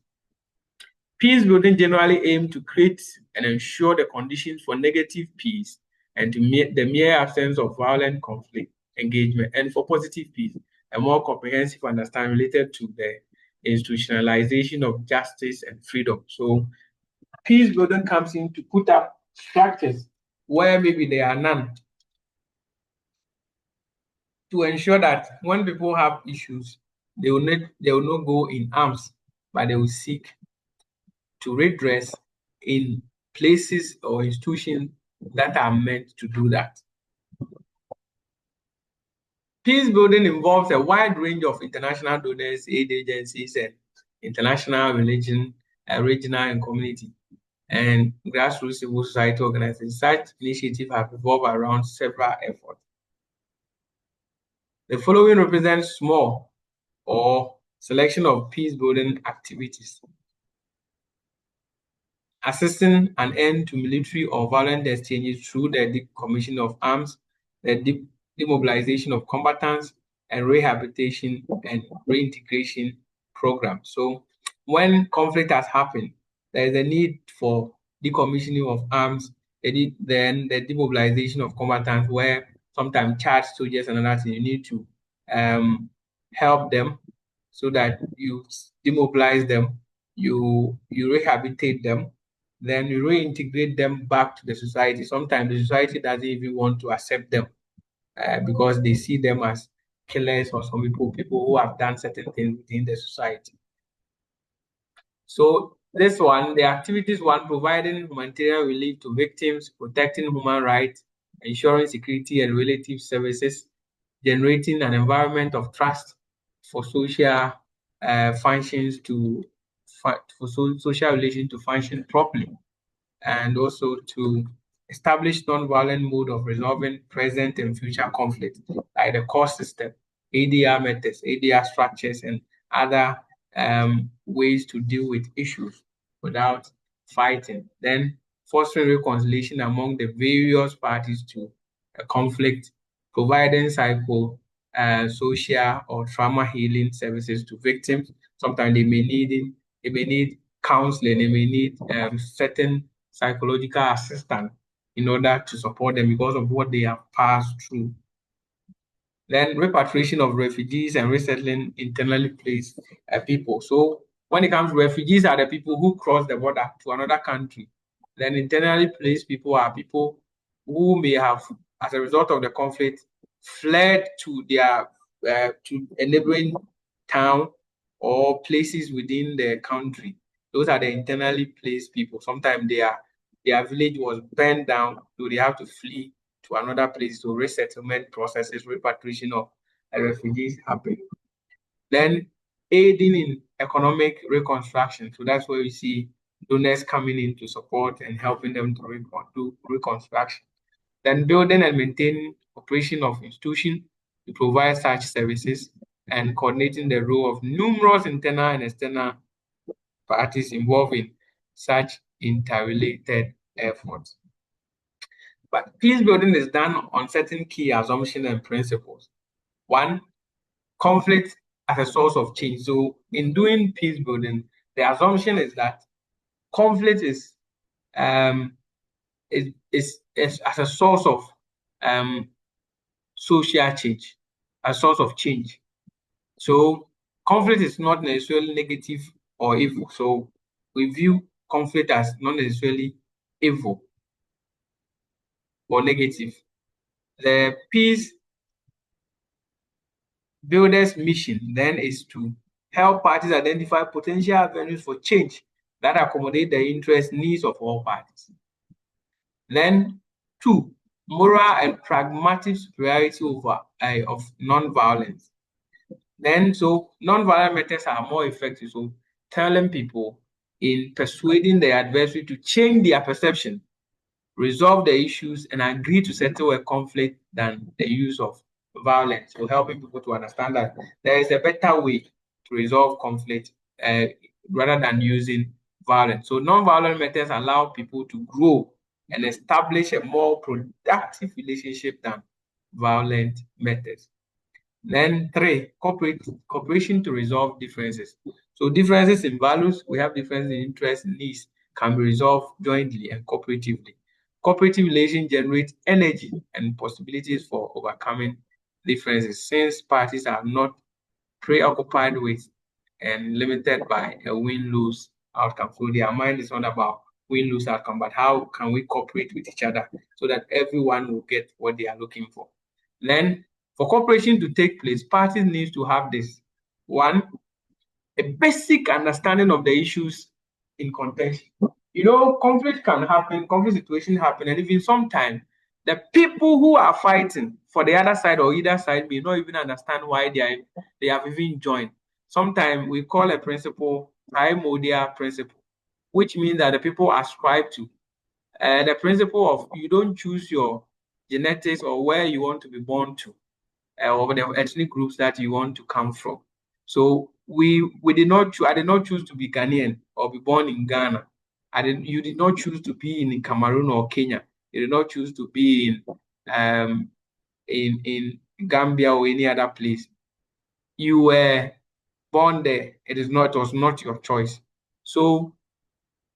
Peace building generally aims to create and ensure the conditions for negative peace and to the mere absence of violent conflict engagement, and for positive peace, a more comprehensive understanding related to the institutionalization of justice and freedom. So peace building comes in to put up structures where maybe there are none, to ensure that when people have issues, they will not go in arms, but they will seek to redress in places or institutions that are meant to do that. Peace building involves a wide range of international donors, aid agencies, and international regional and community and grassroots civil society organizations. Such initiatives have revolved around several efforts. The following represents small or selection of peace-building activities, assisting an end to military or violent exchanges through the decommission of arms, the demobilization of combatants, and rehabilitation and reintegration programs. So when conflict has happened, there is a need for decommissioning of arms, then the demobilization of combatants, where sometimes charged soldiers and other things, you need to help them so that you demobilize them, you rehabilitate them, then you reintegrate them back to the society. Sometimes the society doesn't even want to accept them because they see them as killers, or some people who have done certain things within the society. So this one, the activities one, providing humanitarian relief to victims, protecting human rights, ensuring security and relative services, generating an environment of trust for social functions social relations to function properly, and also to establish non-violent mode of resolving present and future conflicts, like the core system, ADR methods, ADR structures, and other ways to deal with issues without fighting. Then fostering reconciliation among the various parties to a conflict, providing social or trauma healing services to victims. Sometimes they may need counseling, they may need certain psychological assistance in order to support them because of what they have passed through. Then repatriation of refugees and resettling internally placed people. So when it comes to refugees, are the people who cross the border to another country. Then internally placed people are people who may have, as a result of the conflict, fled to their to a neighboring town or places within the country. Those are the internally placed people. Sometimes their village was burned down, so they have to flee to another place. So resettlement processes, repatriation of refugees happen. Then aiding in economic reconstruction. So that's where we see donors coming in to support and helping them to do reconstruction. Then building and maintaining operation of institutions to provide such services, and coordinating the role of numerous internal and external parties involved in such interrelated efforts. But peace building is done on certain key assumptions and principles. One, conflict as a source of change. So in doing peace building, the assumption is that conflict is as a source of social change, a source of change. So conflict is not necessarily negative or evil. So we view conflict as not necessarily evil or negative. The peace builders' mission then is to help parties identify potential avenues for change that accommodate the interests, needs of all parties. Then, two, moral and pragmatic superiority of non-violence. Then, so non-violent methods are more effective. So, telling people in persuading the adversary to change their perception, resolve the issues, and agree to settle a conflict than the use of violence. So, helping people to understand that there is a better way to resolve conflict rather than using violence. So, non-violent methods allow people to grow and establish a more productive relationship than violent methods. Then three, cooperation to resolve differences. So differences in values, we have differences in interests and needs, can be resolved jointly and cooperatively. Cooperative relations generate energy and possibilities for overcoming differences, since parties are not preoccupied with and limited by a win-lose outcome. So their mind is not about win-lose outcome, but how can we cooperate with each other so that everyone will get what they are looking for. Then, for cooperation to take place, parties need to have this. One, a basic understanding of the issues in contention. Conflict can happen, conflict situation happen, and even sometimes the people who are fighting for the other side or either side may not even understand why they have even joined. Sometimes we call a principle primordial principle, which means that the people ascribe to the principle of you don't choose your genetics or where you want to be born to, or the ethnic groups that you want to come from. So I did not choose to be Ghanaian or be born in Ghana. You did not choose to be in Cameroon or Kenya. You did not choose to be in Gambia or any other place. You were born there. It was not your choice. So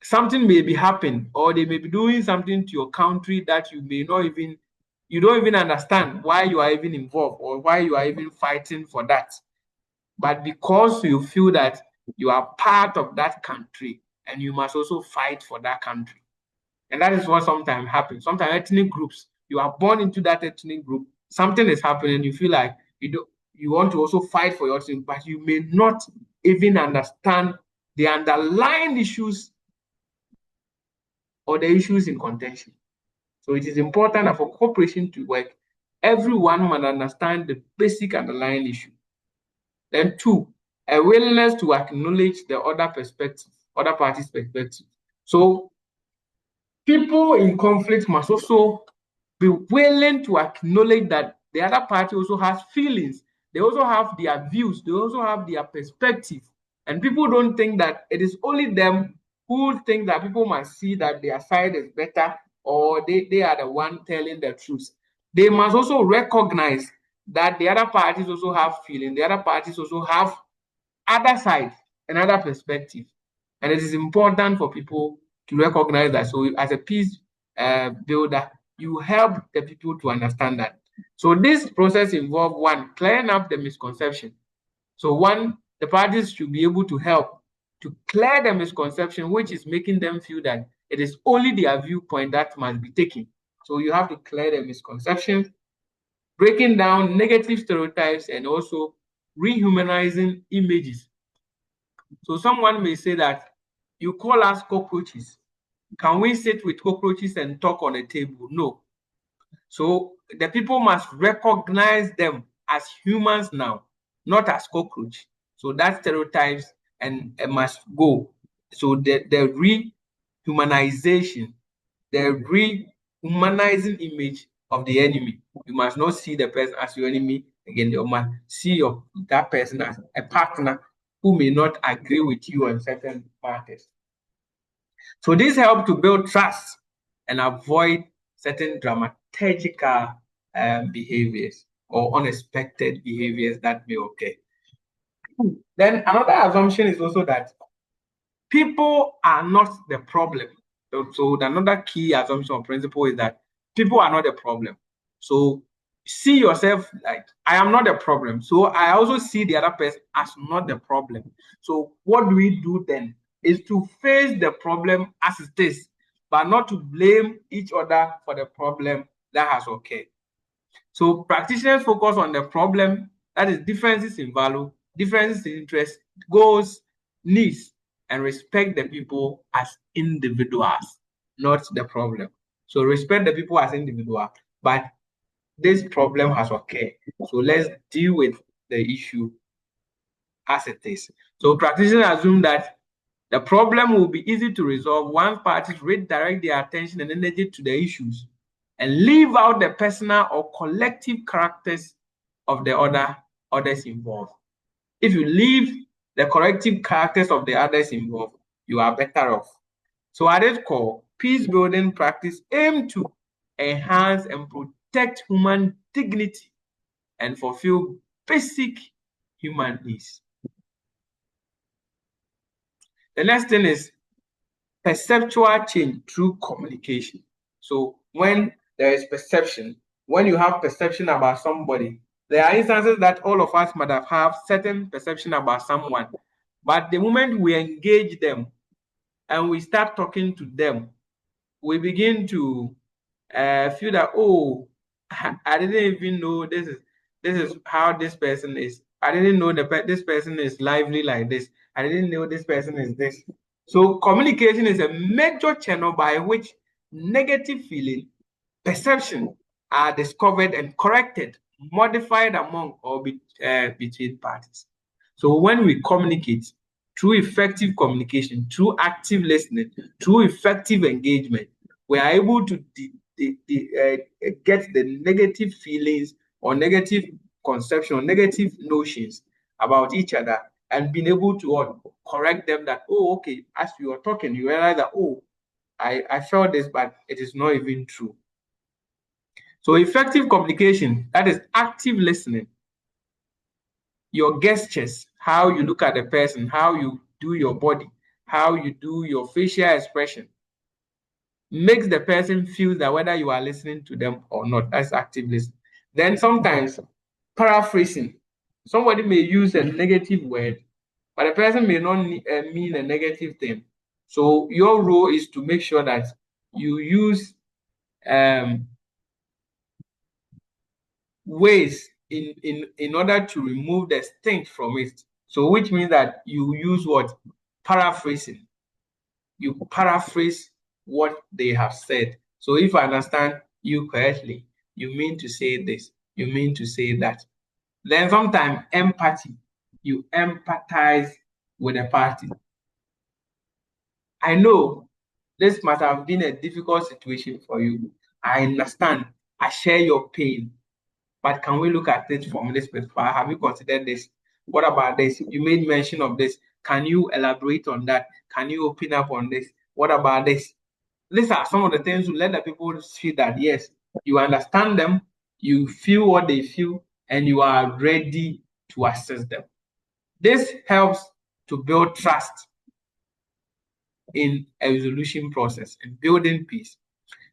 something may be happening, or they may be doing something to your country that you don't even understand why you are even involved or why you are even fighting for that. But because you feel that you are part of that country and you must also fight for that country. And that is what sometimes happens. Sometimes ethnic groups, you are born into that ethnic group, something is happening, you feel like you want to also fight for your thing, but you may not even understand the underlying issues or the issues in contention. So it is important for cooperation to work. Everyone must understand the basic underlying issue. Then 2, a willingness to acknowledge the other party's perspective. So people in conflict must also be willing to acknowledge that the other party also has feelings. They also have their views. They also have their perspective. And people don't think that it is only them who think that people must see that their side is better or they are the one telling the truth. They must also recognize that the other parties also have feelings. The other parties also have other side, another perspective. And it is important for people to recognize that. So as a peace builder, you help the people to understand that. So this process involves 1, clearing up the misconception. So 1, the parties should be able to help to clear the misconception, which is making them feel that it is only their viewpoint that must be taken. So you have to clear the misconceptions, breaking down negative stereotypes, and also rehumanizing images. So someone may say that you call us cockroaches. Can we sit with cockroaches and talk on a table? No. So the people must recognize them as humans now, not as cockroach. So that stereotypes and must go. So the rehumanization, the rehumanizing image of the enemy. You must not see the person as your enemy again. You must see that person as a partner who may not agree with you on certain matters. So this helps to build trust and avoid certain dramaturgical behaviors or unexpected behaviors that may occur. Then another assumption is also that people are not the problem. So another key assumption or principle is that people are not the problem. So see yourself like, I am not the problem. So I also see the other person as not the problem. So what do we do then? Is to face the problem as it is, but not to blame each other for the problem that has occurred. So practitioners focus on the problem, that is differences in value, differences in interest, goals, needs, and respect the people as individuals, not the problem. So respect the people as individuals, but this problem has occurred. So let's deal with the issue as it is. So practitioners assume that the problem will be easy to resolve once parties redirect their attention and energy to the issues and leave out the personal or collective characters of the others involved. If you leave the collective characters of the others involved, you are better off. So at its core, peace building practice aim to enhance and protect human dignity and fulfill basic human needs. The next thing is perceptual change through communication. So when there is perception, when you have perception about somebody, there are instances that all of us might have certain perception about someone, but the moment we engage them and we start talking to them, we begin to feel that, oh, I didn't even know this is how this person is. I didn't know this person is lively like this. I didn't know this person is this. So communication is a major channel by which negative feeling, perception are discovered and corrected, modified among or between parties. So when we communicate through effective communication, through active listening, through effective engagement, we are able to get the negative feelings or negative conception or negative notions about each other and being able to correct them that, oh, okay, as you are talking, you realize that, oh, I felt this, but it is not even true. So effective communication, that is active listening. Your gestures, how you look at the person, how you do your body, how you do your facial expression, makes the person feel that whether you are listening to them or not. That's active listening. Then sometimes paraphrasing. Somebody may use a negative word, but the person may not mean a negative thing. So your role is to make sure that you use ways in order to remove the stink from it. So which means that you use what? Paraphrasing. You paraphrase what they have said. So if I understand you correctly, you mean to say this, you mean to say that. Then sometimes empathy. You empathize with the party. I know this must have been a difficult situation for you. I understand. I share your pain. But can we look at it from this perspective? Have you considered this? What about this? You made mention of this. Can you elaborate on that? Can you open up on this? What about this? These are some of the things to let the people see that, yes, you understand them, you feel what they feel, and you are ready to assist them. This helps to build trust in a resolution process and building peace.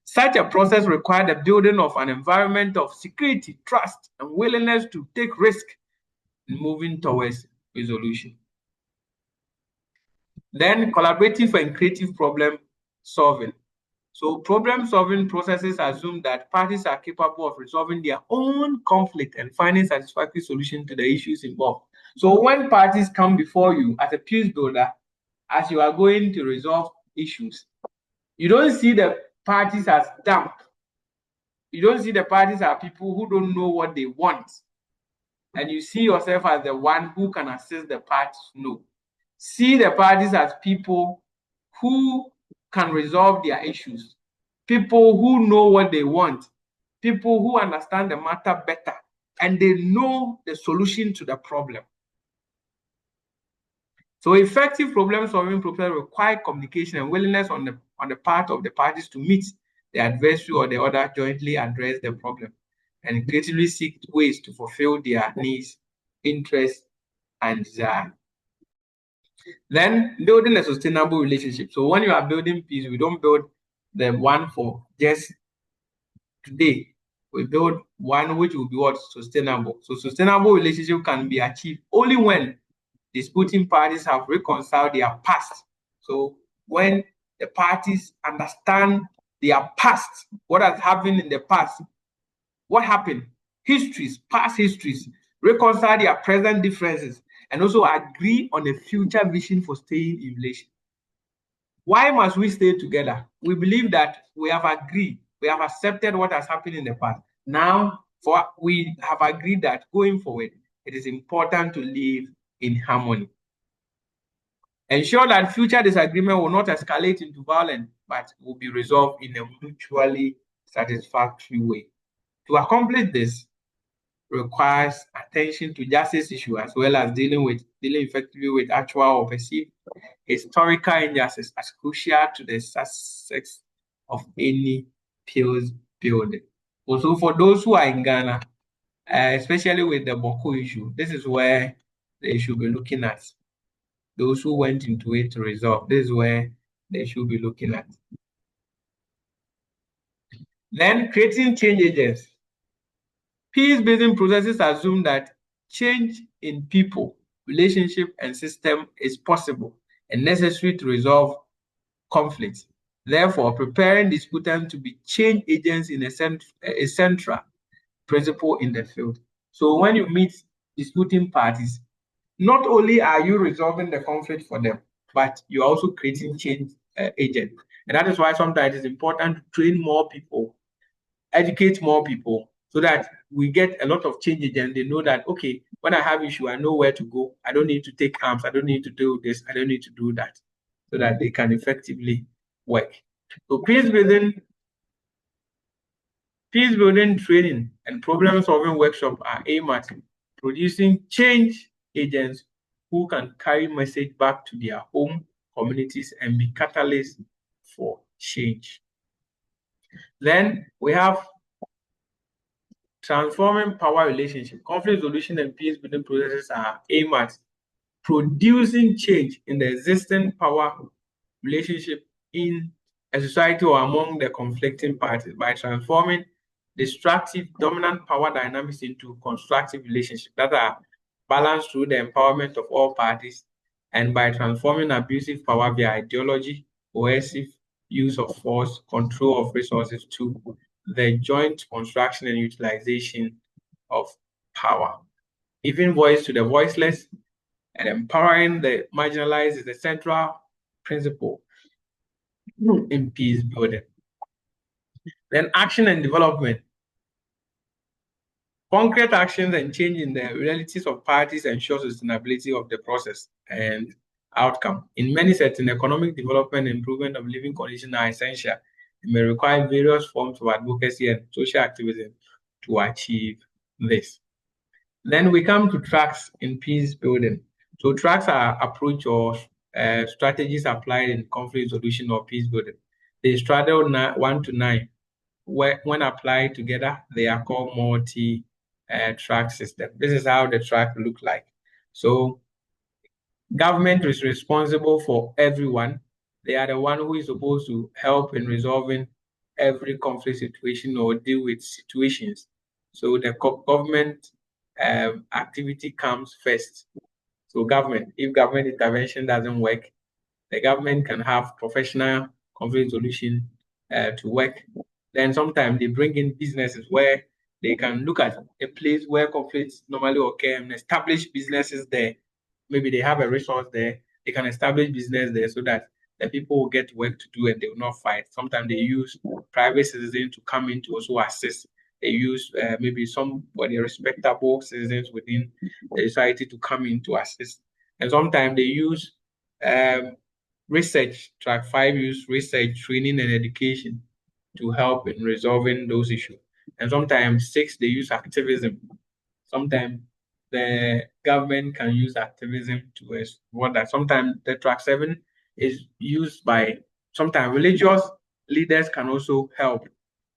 Such a process requires the building of an environment of security, trust, and willingness to take risk in moving towards resolution. Then collaborative and creative problem solving. So problem-solving processes assume that parties are capable of resolving their own conflict and finding satisfactory solution to the issues involved. So when parties come before you as a peace builder, as you are going to resolve issues, you don't see the parties as dumb. You don't see the parties as people who don't know what they want. And you see yourself as the one who can assist the parties. No. See the parties as people who can resolve their issues, people who know what they want, people who understand the matter better, and they know the solution to the problem. So effective problem-solving process require communication and willingness on the part of the parties to meet the adversary or the other, jointly address the problem, and creatively seek ways to fulfill their needs, interests, and desire. Then building a sustainable relationship. So when you are building peace, we don't build the one for just today. We build one which will be what? Sustainable. So sustainable relationship can be achieved only when disputing parties have reconciled their past. So when the parties understand their past, what has happened in the past, what happened, histories, past histories, reconcile their present differences, and also agree on a future vision for staying in relation. Why must we stay together? We believe that we have agreed, we have accepted what has happened in the past. Now, we have agreed that going forward, it is important to live in harmony. Ensure that future disagreement will not escalate into violence, but will be resolved in a mutually satisfactory way. To accomplish this requires attention to justice issue as well as dealing effectively with actual or perceived historical injustice as crucial to the success of any peace building. Also, for those who are in Ghana, especially with the Boko issue, this is where they should be looking at. Those who went into it to resolve, this is where they should be looking at. Then creating change agents. Peace-building processes assume that change in people, relationship, and system is possible and necessary to resolve conflicts. Therefore, preparing disputants to be change agents in a central principle in the field. So when you meet disputing parties, not only are you resolving the conflict for them, but you're also creating change agents. And that is why sometimes it's important to train more people, educate more people, so that we get a lot of change agents. They know that, okay, when I have issue, I know where to go. I don't need to take arms. I don't need to do this. I don't need to do that, so that they can effectively work. So peace building training and problem solving workshop are aimed at producing change agents who can carry message back to their home communities and be catalysts for change. Then we have transforming power relationship. Conflict resolution and peace building processes are aimed at producing change in the existing power relationship in a society or among the conflicting parties by transforming destructive dominant power dynamics into constructive relationships that are balanced through the empowerment of all parties, and by transforming abusive power via ideology, coercive use of force, control of resources to the joint construction and utilization of power. Giving voice to the voiceless and empowering the marginalized is the central principle in peace building. Then action and development. Concrete actions and change in the realities of parties ensure sustainability of the process and outcome. In many settings, economic development and improvement of living conditions are essential. It may require various forms of advocacy and social activism to achieve this. Then we come to tracks in peace building. So tracks are approach or strategies applied in conflict resolution or peace building. They straddle 1 to 9. When applied together, they are called multi-track system. This is how the track look like. So government is responsible for everyone. They are the one who is supposed to help in resolving every conflict situation or deal with situations. So the government activity comes first. So government, if government intervention doesn't work, the government can have professional conflict resolution to work. Then sometimes they bring in businesses where they can look at a place where conflicts normally occur and establish businesses there. Maybe they have a resource there, they can establish business there so that the people will get work to do and they will not fight. Sometimes they use private citizens to come in to also assist. They use maybe somebody respectable citizens within the society to come in to assist. And sometimes they use research. Track 5 use research, training, and education to help in resolving those issues. And sometimes 6, they use activism. Sometimes the government can use activism to what that. Sometimes the track 7 is used by, sometimes religious leaders can also help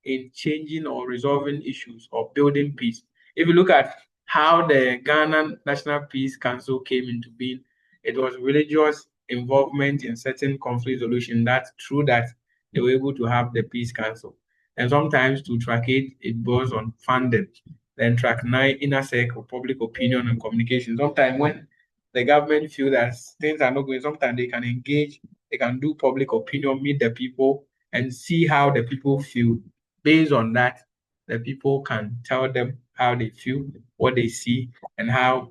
in changing or resolving issues or building peace. If you look at how the Ghana National Peace Council came into being, it was religious involvement in certain conflict resolution that through that they were able to have the Peace Council. And sometimes to track 8, it goes on funding. Then track 9, inner circle, public opinion and communication. Sometimes when the government feel that things are not going, sometimes they can engage, they can do public opinion, meet the people and see how the people feel. Based on that, the people can tell them how they feel, what they see, and how,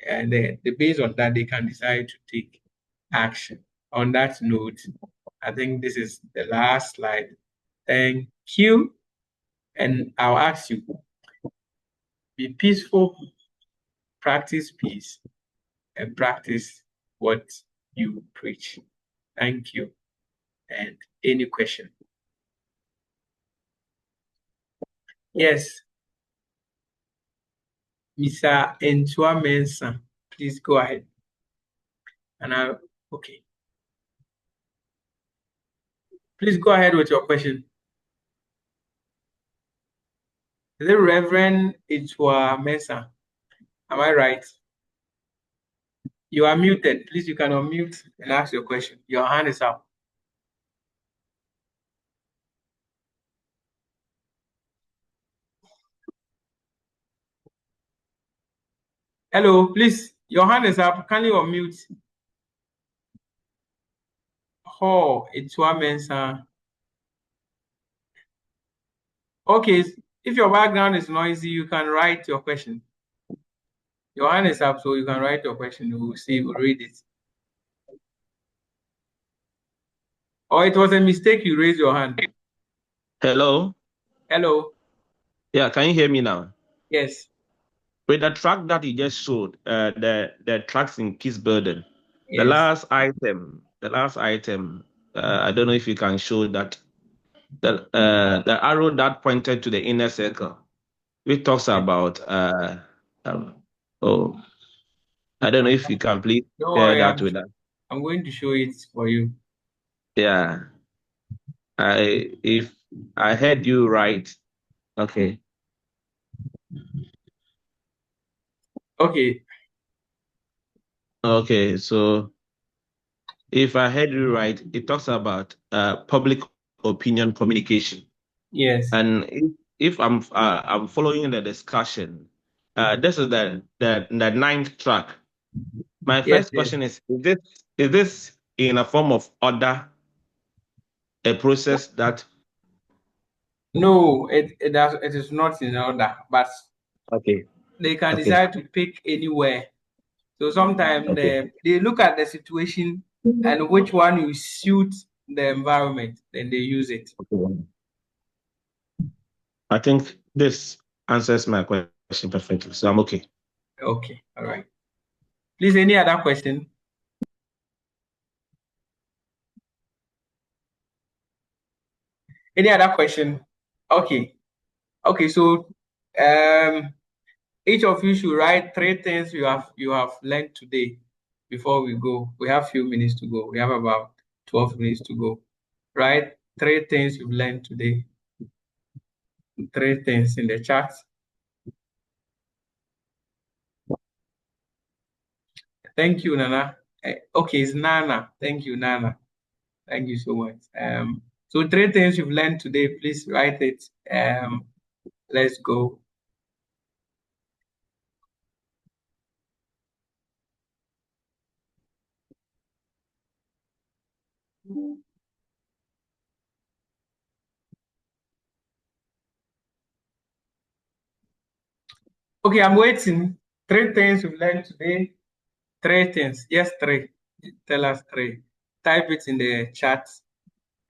and based on that, they can decide to take action. On that note, I think this is the last slide. Thank you. And I'll ask you, be peaceful, practice peace, and practice what you preach. Thank you. And any question? Yes. Mr. Entua Mensah, please go ahead. And okay. Please go ahead with your question. Is it Reverend Entua Mensah? Am I right? You are muted. Please, you can unmute and ask your question. Your hand is up. Hello, please. Your hand is up. Can you unmute? Oh, Entua Mensah. Okay, if your background is noisy, you can write your question. Your hand is up, so you can write your question. We'll see, we'll read it. Or it was a mistake, you raised your hand. Hello? Hello? Yeah, can you hear me now? Yes. With the track that you just showed, the tracks in peace building, Yes. the last item, I don't know if you can show that, the arrow that pointed to the inner circle, which talks about, I don't know if you can please Don't share worry, that with us. I'm going to show it for you. Yeah. If I heard you right. Okay. Okay. Okay. So if I heard you right, it talks about public opinion communication. Yes. And if I'm following the discussion, this is the ninth track. My Yes, first yes. question is this in a form of order, a process that No, it is not in order, but okay. they can Okay. decide to pick anywhere. So sometimes Okay. they look at the situation and which one will suit the environment, then they use it. Okay. I think this answers my question perfectly. So I'm okay. Okay, all right. Please, any other question? Any other question? Okay. Okay, so each of you should write 3 things you have learned today before we go. We have few minutes to go. We have about 12 minutes to go. Write 3 things you've learned today. 3 things in the chat. Thank you, Nana. Okay, it's Nana. Thank you, Nana. Thank you so much. So 3 things you've learned today, please write it. Let's go. Okay, I'm waiting. 3 things you've learned today. 3 things. Yes, 3. Tell us 3. Type it in the chat.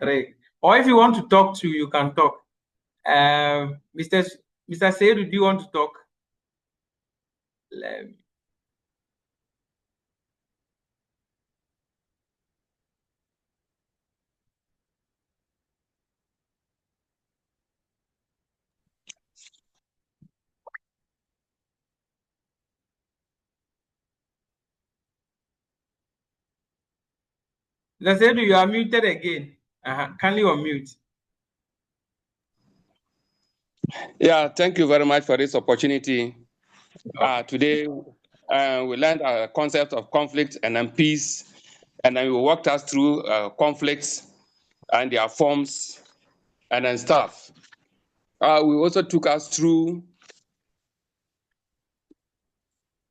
3. Or if you want to talk to, you can talk. Mr. Seydu, do you want to talk? Mr. Seydu, you are muted again. Can you unmute? Yeah, thank you very much for this opportunity. Today, we learned a concept of conflict and then peace, and then we walked us through conflicts and their forms and then stuff. We also took us through.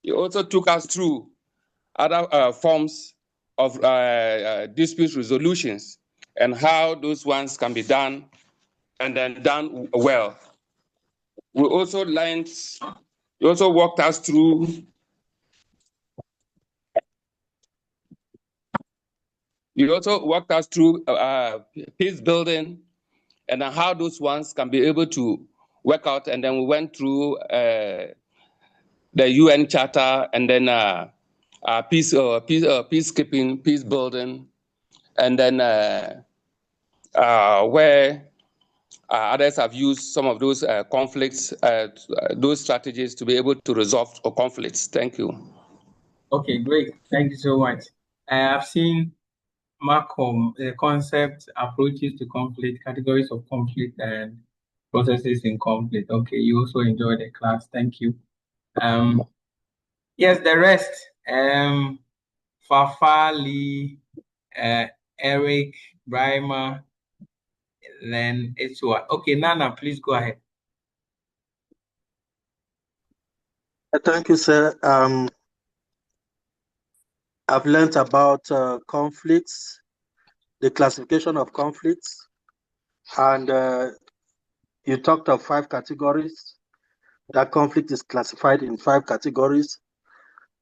He also took us through other forms of dispute resolutions and how those ones can be done and then done well. We also learned. He also walked us through. You also walked us through peace building and how those ones can be able to work out. And then we went through the UN Charter and then peacekeeping, peace building, and then where others have used some of those conflicts, those strategies to be able to resolve conflicts. Thank you. Okay, great. Thank you so much. I have seen Malcolm, the concept, approaches to conflict, categories of conflict, and processes in conflict. Okay, you also enjoyed the class. Thank you. Yes, the rest. Fafa, Lee, Eric, Brima, then it's what? Okay, Nana, please go ahead. Thank you, sir. I've learned about conflicts, the classification of conflicts, and you talked of 5 categories. That conflict is classified in 5 categories: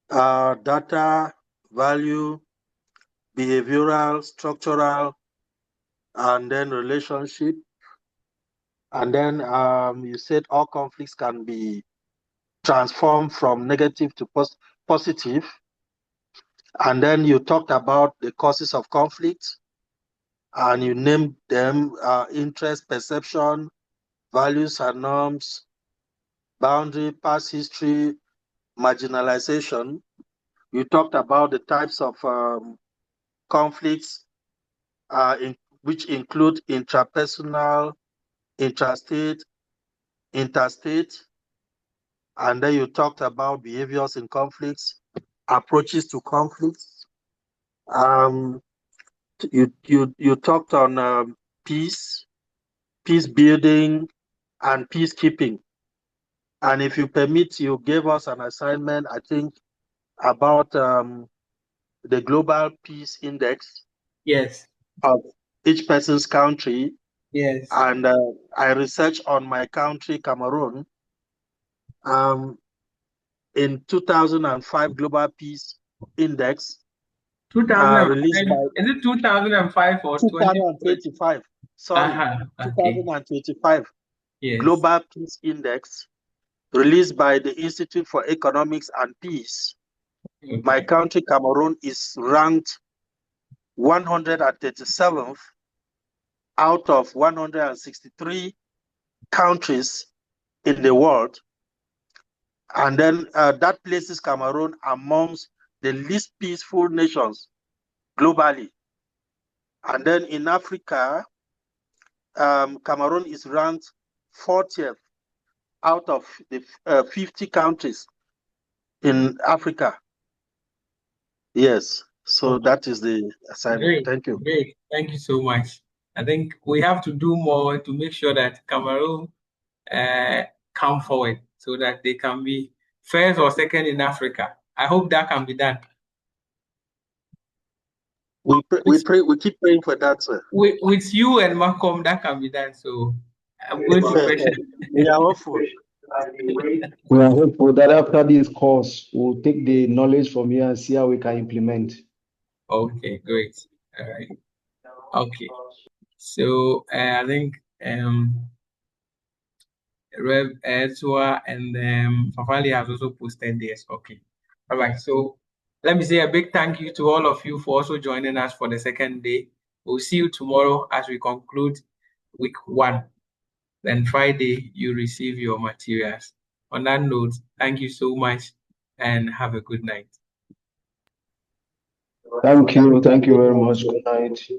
data, value, behavioral, structural, and then relationship. And then you said all conflicts can be transformed from negative to positive. And then you talked about the causes of conflict, and you named them interest, perception, values and norms, boundary, past history, marginalization. You talked about the types of conflicts which include intrapersonal, intrastate, interstate, and then you talked about behaviors in conflicts, approaches to conflicts. You talked on peace building, and peacekeeping. And if you permit, you gave us an assignment, I think, about the Global Peace Index Yes. of each person's country. Yes. And I researched on my country, Cameroon. In 2005 Global Peace Index, 2005. released by Is it 2005 or 2025? Sorry, Okay. 2025 Yes. Global Peace Index, released by the Institute for Economics and Peace. Okay. My country, Cameroon, is ranked 137th out of 163 countries in the world. And then that places Cameroon amongst the least peaceful nations globally. And then in Africa, Cameroon is ranked 40th out of the 50 countries in Africa. Yes, so that is the assignment. Great. Thank you. Great. Thank you so much. I think we have to do more to make sure that Cameroon come forward so that they can be first or second in Africa. I hope that can be done. We keep praying for that, sir. With you and Malcolm, that can be done. So I'm going to pressure. We are hopeful. We are hopeful that after this course, we'll take the knowledge from here and see how we can implement. Okay, great. All right. Okay. So I think Rev Etua and Fafali has also posted this. Okay. All right. So let me say a big thank you to all of you for also joining us for the second day. We'll see you tomorrow as we conclude week 1. Then Friday, you receive your materials. On that note, thank you so much and have a good night. Thank you. Thank you very much. Good night.